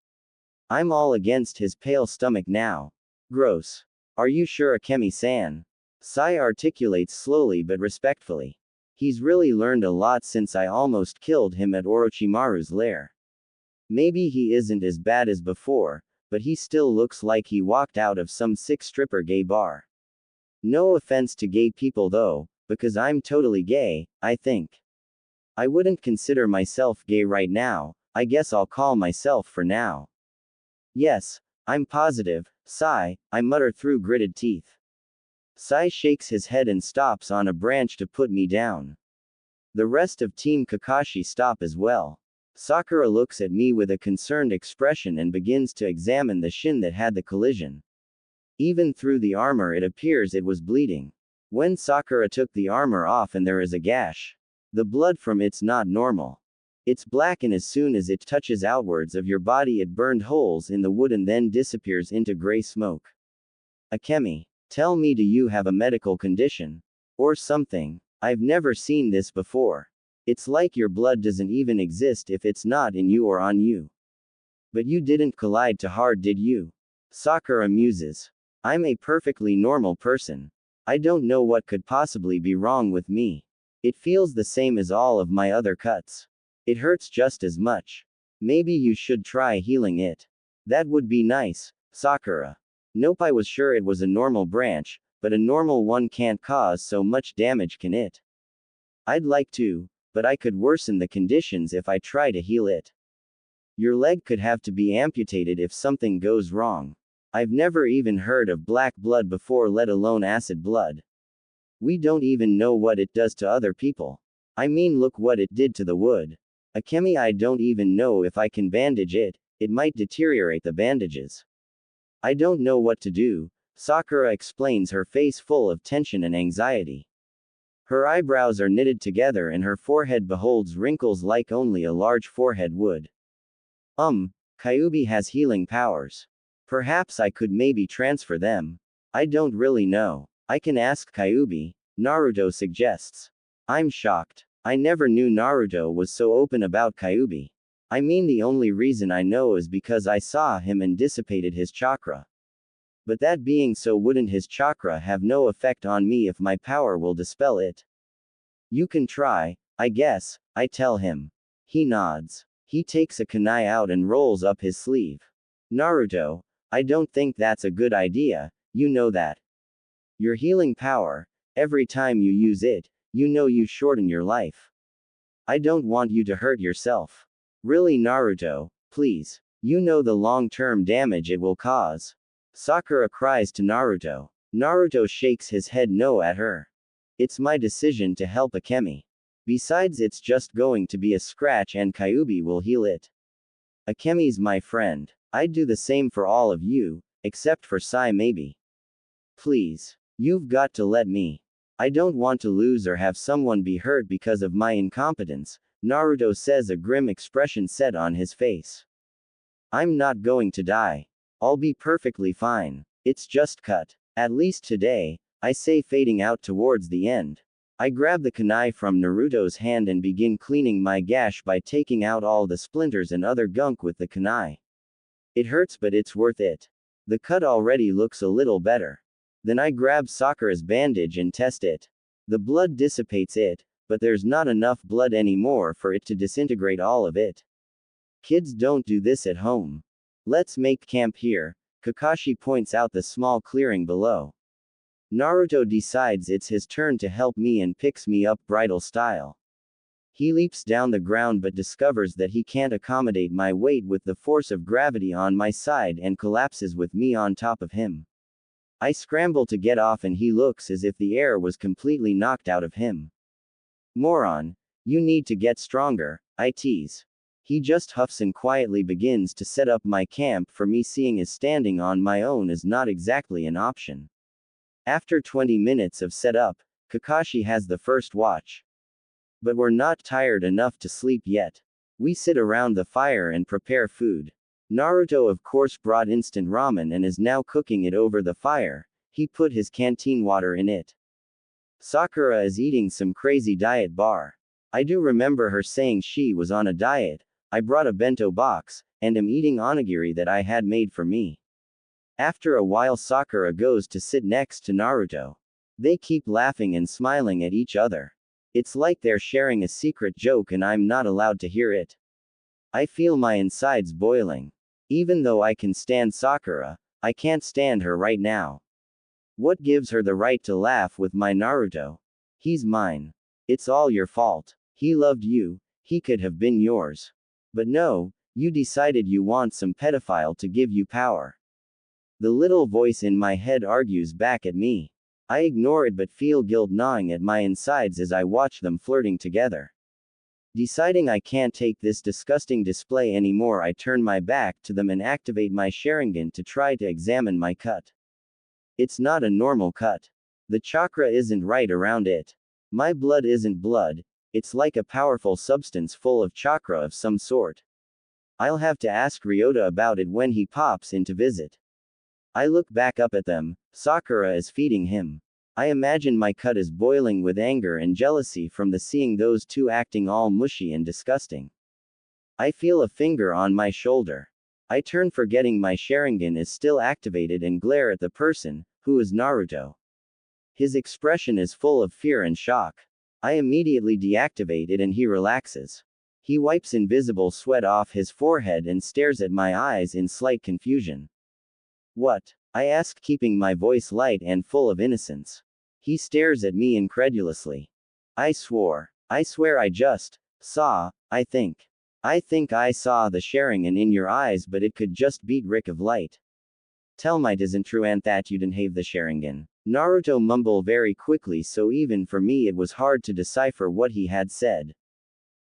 I'm all against his pale stomach now. Gross. Are you sure, Akemi-san? Sai articulates slowly but respectfully. He's really learned a lot since I almost killed him at Orochimaru's lair. Maybe he isn't as bad as before, but he still looks like he walked out of some sick stripper gay bar. No offense to gay people though, because I'm totally gay, I think. I wouldn't consider myself gay right now, I guess I'll call myself for now. Yes, I'm positive, Sai, I mutter through gritted teeth. Sai shakes his head and stops on a branch to put me down. The rest of Team Kakashi stop as well. Sakura looks at me with a concerned expression and begins to examine the shin that had the collision. Even through the armor it appears it was bleeding. When Sakura took the armor off and there is a gash. The blood from it's not normal. It's black, and as soon as it touches outwards of your body it burned holes in the wood and then disappears into gray smoke. Akemi, tell me, do you have a medical condition? Or something? I've never seen this before. It's like your blood doesn't even exist if it's not in you or on you. But you didn't collide too hard, did you? Sakura muses. I'm a perfectly normal person. I don't know what could possibly be wrong with me. It feels the same as all of my other cuts. It hurts just as much. Maybe you should try healing it. That would be nice, Sakura. Nope, I was sure it was a normal branch, but a normal one can't cause so much damage, can it? I'd like to, but I could worsen the conditions if I try to heal it. Your leg could have to be amputated if something goes wrong. I've never even heard of black blood before, let alone acid blood. We don't even know what it does to other people. I mean, look what it did to the wood. Akemi, I don't even know if I can bandage it, it might deteriorate the bandages. I don't know what to do, Sakura explains, her face full of tension and anxiety. Her eyebrows are knitted together and her forehead beholds wrinkles like only a large forehead would. Kyuubi has healing powers. Perhaps I could maybe transfer them. I don't really know. I can ask Kyuubi, Naruto suggests. I'm shocked. I never knew Naruto was so open about Kyuubi. I mean, the only reason I know is because I saw him and dissipated his chakra. But that being so, wouldn't his chakra have no effect on me if my power will dispel it? You can try, I guess, I tell him. He nods. He takes a kunai out and rolls up his sleeve. Naruto, I don't think that's a good idea, you know that. Your healing power, every time you use it, you know you shorten your life. I don't want you to hurt yourself. Really, Naruto, please. You know the long-term damage it will cause. Sakura cries to Naruto. Naruto shakes his head no at her. It's my decision to help Akemi. Besides, it's just going to be a scratch and Kyuubi will heal it. Akemi's my friend. I'd do the same for all of you, except for Sai maybe. Please. You've got to let me. I don't want to lose or have someone be hurt because of my incompetence, Naruto says, a grim expression set on his face. I'm not going to die. I'll be perfectly fine. It's just cut. At least today, I say, fading out towards the end. I grab the kunai from Naruto's hand and begin cleaning my gash by taking out all the splinters and other gunk with the kunai. It hurts, but it's worth it. The cut already looks a little better. Then I grab Sakura's bandage and test it. The blood dissipates it, but there's not enough blood anymore for it to disintegrate all of it. Kids don't do this at home. Let's make camp here. Kakashi points out the small clearing below. Naruto decides it's his turn to help me and picks me up bridal style. He leaps down the ground but discovers that he can't accommodate my weight with the force of gravity on my side and collapses with me on top of him. I scramble to get off and he looks as if the air was completely knocked out of him. Moron. You need to get stronger, I tease. He just huffs and quietly begins to set up my camp for me, seeing as standing on my own is not exactly an option. After 20 minutes of setup, Kakashi has the first watch. But we're not tired enough to sleep yet. We sit around the fire and prepare food. Naruto of course brought instant ramen and is now cooking it over the fire. He put his canteen water in it. Sakura is eating some crazy diet bar. I do remember her saying she was on a diet. I brought a bento box, and am eating onigiri that I had made for me. After a while Sakura goes to sit next to Naruto. They keep laughing and smiling at each other. It's like they're sharing a secret joke and I'm not allowed to hear it. I feel my insides boiling. Even though I can stand Sakura, I can't stand her right now. What gives her the right to laugh with my Naruto? He's mine. It's all your fault. He loved you, he could have been yours. But no, you decided you want some pedophile to give you power. The little voice in my head argues back at me. I ignore it but feel guilt gnawing at my insides as I watch them flirting together. Deciding I can't take this disgusting display anymore, I turn my back to them and activate my Sharingan to try to examine my cut. It's not a normal cut. The chakra isn't right around it. My blood isn't blood, it's like a powerful substance full of chakra of some sort. I'll have to ask Ryota about it when he pops in to visit. I look back up at them. Sakura is feeding him. I imagine my cut is boiling with anger and jealousy from the seeing those two acting all mushy and disgusting. I feel a finger on my shoulder. I turn, forgetting my Sharingan is still activated, and glare at the person, who is Naruto. His expression is full of fear and shock. I immediately deactivate it and he relaxes. He wipes invisible sweat off his forehead and stares at my eyes in slight confusion. What? I ask, keeping my voice light and full of innocence. He stares at me incredulously. I swear I just saw, I think I saw the Sharingan in your eyes, but it could just beat Rick of Light. Tell me it isn't true and that you didn't have the Sharingan. Naruto mumbled very quickly, so even for me it was hard to decipher what he had said.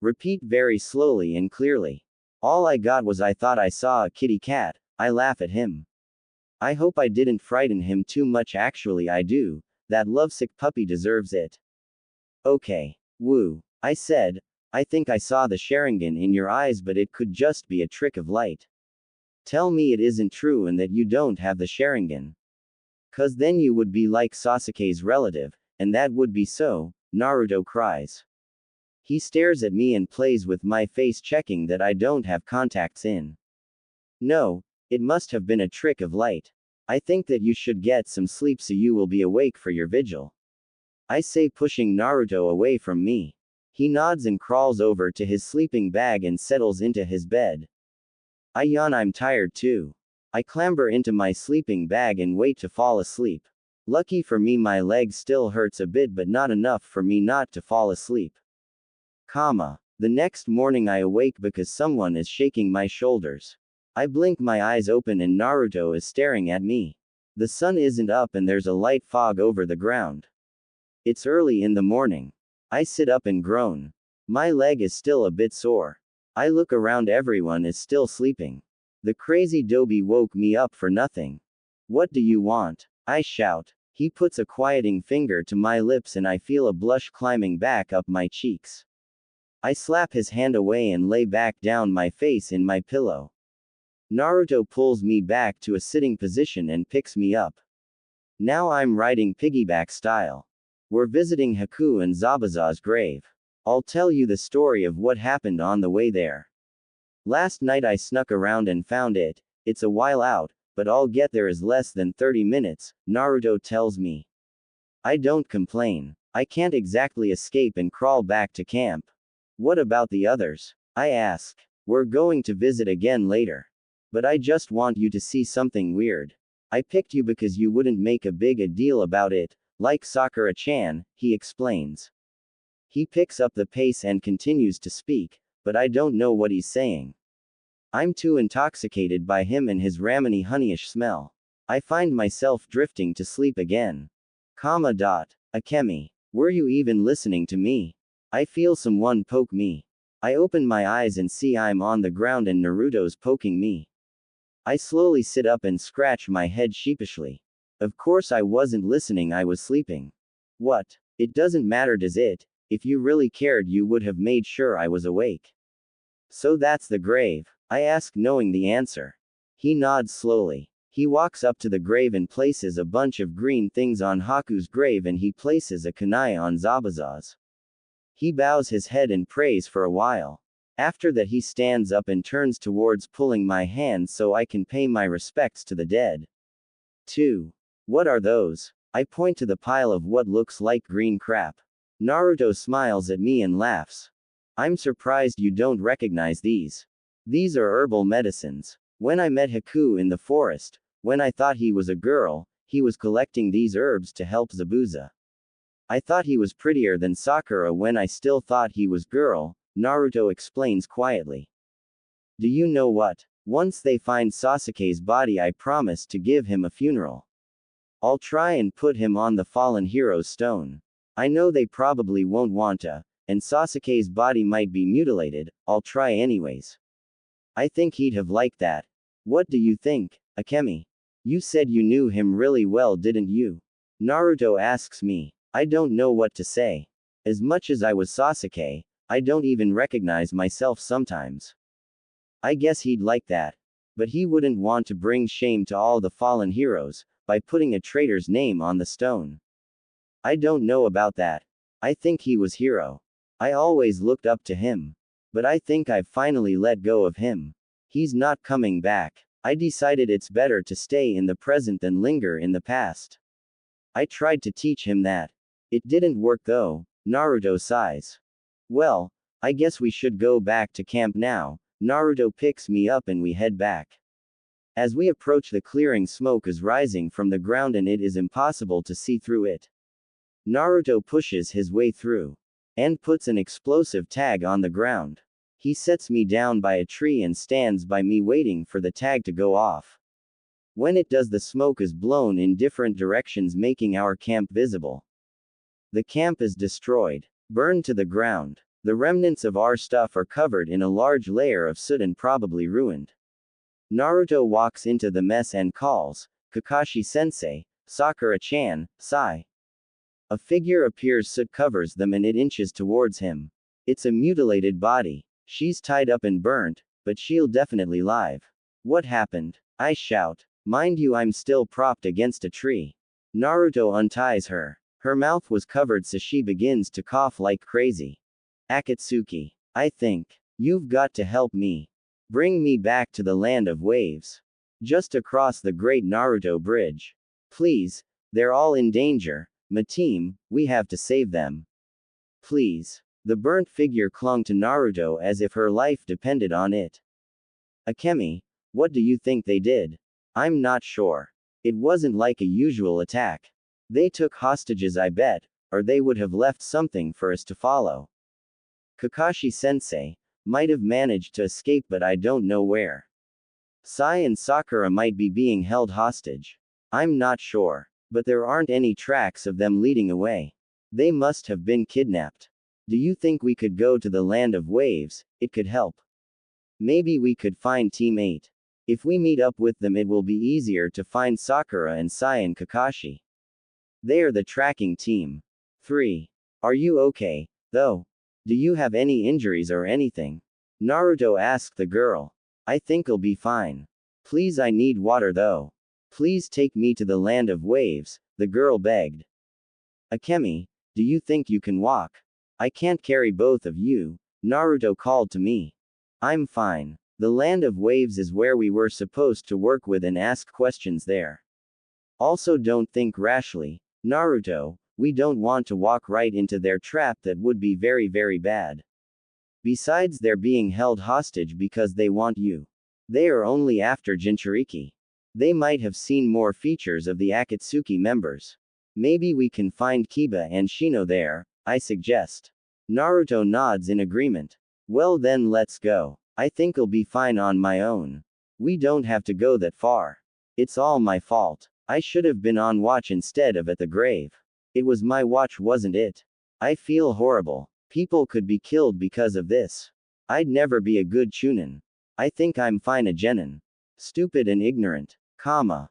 Repeat very slowly and clearly. All I got was I thought I saw a kitty cat. I laugh at him. I hope I didn't frighten him too much, actually I do. That lovesick puppy deserves it. Okay. Woo. I said, I think I saw the Sharingan in your eyes, but it could just be a trick of light. Tell me it isn't true and that you don't have the Sharingan. 'Cause then you would be like Sasuke's relative, and that would be so, Naruto cries. He stares at me and plays with my face, checking that I don't have contacts in. No, it must have been a trick of light. I think that you should get some sleep so you will be awake for your vigil. I say, pushing Naruto away from me. He nods and crawls over to his sleeping bag and settles into his bed. I yawn, I'm tired too. I clamber into my sleeping bag and wait to fall asleep. Lucky for me, my leg still hurts a bit, but not enough for me not to fall asleep. The next morning I awake because someone is shaking my shoulders. I blink my eyes open and Naruto is staring at me. The sun isn't up and there's a light fog over the ground. It's early in the morning. I sit up and groan. My leg is still a bit sore. I look around, everyone is still sleeping. The crazy Dobie woke me up for nothing. What do you want? I shout. He puts a quieting finger to my lips and I feel a blush climbing back up my cheeks. I slap his hand away and lay back down, my face in my pillow. Naruto pulls me back to a sitting position and picks me up. Now I'm riding piggyback style. We're visiting Haku and Zabuza's grave. I'll tell you the story of what happened on the way there. Last night I snuck around and found it. It's a while out, but I'll get there is less than 30 minutes, Naruto tells me. I don't complain. I can't exactly escape and crawl back to camp. What about the others? I ask. We're going to visit again later. But I just want you to see something weird. I picked you because you wouldn't make a big a deal about it, like Sakura-chan, he explains. He picks up the pace and continues to speak, but I don't know what he's saying. I'm too intoxicated by him and his rameny honeyish smell. I find myself drifting to sleep again. Akemi. Were you even listening to me? I feel someone poke me. I open my eyes and see I'm on the ground and Naruto's poking me. I slowly sit up and scratch my head sheepishly. Of course I wasn't listening, I was sleeping. What? It doesn't matter, does it? If you really cared, you would have made sure I was awake. So that's the grave? I ask, knowing the answer. He nods slowly. He walks up to the grave and places a bunch of green things on Haku's grave, and he places a kunai on Zabuza's. He bows his head and prays for a while. After that he stands up and turns towards pulling my hand so I can pay my respects to the dead. 2. What are those? I point to the pile of what looks like green crap. Naruto smiles at me and laughs. I'm surprised you don't recognize these. These are herbal medicines. When I met Haku in the forest, when I thought he was a girl, he was collecting these herbs to help Zabuza. I thought he was prettier than Sakura when I still thought he was girl, Naruto explains quietly. Do you know what? Once they find Sasuke's body, I promise to give him a funeral. I'll try and put him on the fallen hero's stone. I know they probably won't want to, and Sasuke's body might be mutilated, I'll try anyways. I think he'd have liked that. What do you think, Akemi? You said you knew him really well, didn't you? Naruto asks me. I don't know what to say. As much as I was Sasuke, I don't even recognize myself sometimes. I guess he'd like that. But he wouldn't want to bring shame to all the fallen heroes, by putting a traitor's name on the stone. I don't know about that. I think he was hero. I always looked up to him. But I think I've finally let go of him. He's not coming back. I decided it's better to stay in the present than linger in the past. I tried to teach him that. It didn't work though, Naruto sighs. Well, I guess we should go back to camp now. Naruto picks me up and we head back. As we approach the clearing, smoke is rising from the ground and it is impossible to see through it. Naruto pushes his way through. And puts an explosive tag on the ground. He sets me down by a tree and stands by me waiting for the tag to go off. When it does, the smoke is blown in different directions, making our camp visible. The camp is destroyed. Burned to the ground. The remnants of our stuff are covered in a large layer of soot and probably ruined. Naruto walks into the mess and calls, Kakashi-sensei, Sakura-chan, Sai. A figure appears, soot covers them and it inches towards him. It's a mutilated body. She's tied up and burnt, but she'll definitely live. What happened? I shout. Mind you, I'm still propped against a tree. Naruto unties her. Her mouth was covered so she begins to cough like crazy. Akatsuki. I think. You've got to help me. Bring me back to the land of waves. Just across the great Naruto bridge. Please. They're all in danger. My team, we have to save them. Please. The burnt figure clung to Naruto as if her life depended on it. Akemi, what do you think they did? I'm not sure. It wasn't like a usual attack. They took hostages, I bet, or they would have left something for us to follow. Kakashi-sensei might have managed to escape, but I don't know where. Sai and Sakura might be being held hostage. I'm not sure. But there aren't any tracks of them leading away. They must have been kidnapped. Do you think we could go to the land of waves? It could help. Maybe we could find Team 8. If we meet up with them, it will be easier to find Sakura and Sai and Kakashi. They are the tracking team. 3. Are you okay, though? Do you have any injuries or anything? Naruto asked the girl. I think I'll be fine. Please, I need water though. Please take me to the land of waves, the girl begged. Akemi, Do you think you can walk? I can't carry both of you, Naruto called to me. I'm fine. The land of waves is where we were supposed to work with and ask questions there. Also, don't think rashly, Naruto, we don't want to walk right into their trap, that would be very, very bad. Besides, they're being held hostage because they want you. They are only after Jinchuriki. They might have seen more features of the Akatsuki members. Maybe we can find Kiba and Shino there, I suggest. Naruto nods in agreement. Well then, let's go. I think I'll be fine on my own. We don't have to go that far. It's all my fault. I should have been on watch instead of at the grave. It was my watch, wasn't it? I feel horrible. People could be killed because of this. I'd never be a good Chunin. I think I'm fine, a genin. Stupid and ignorant. Comma.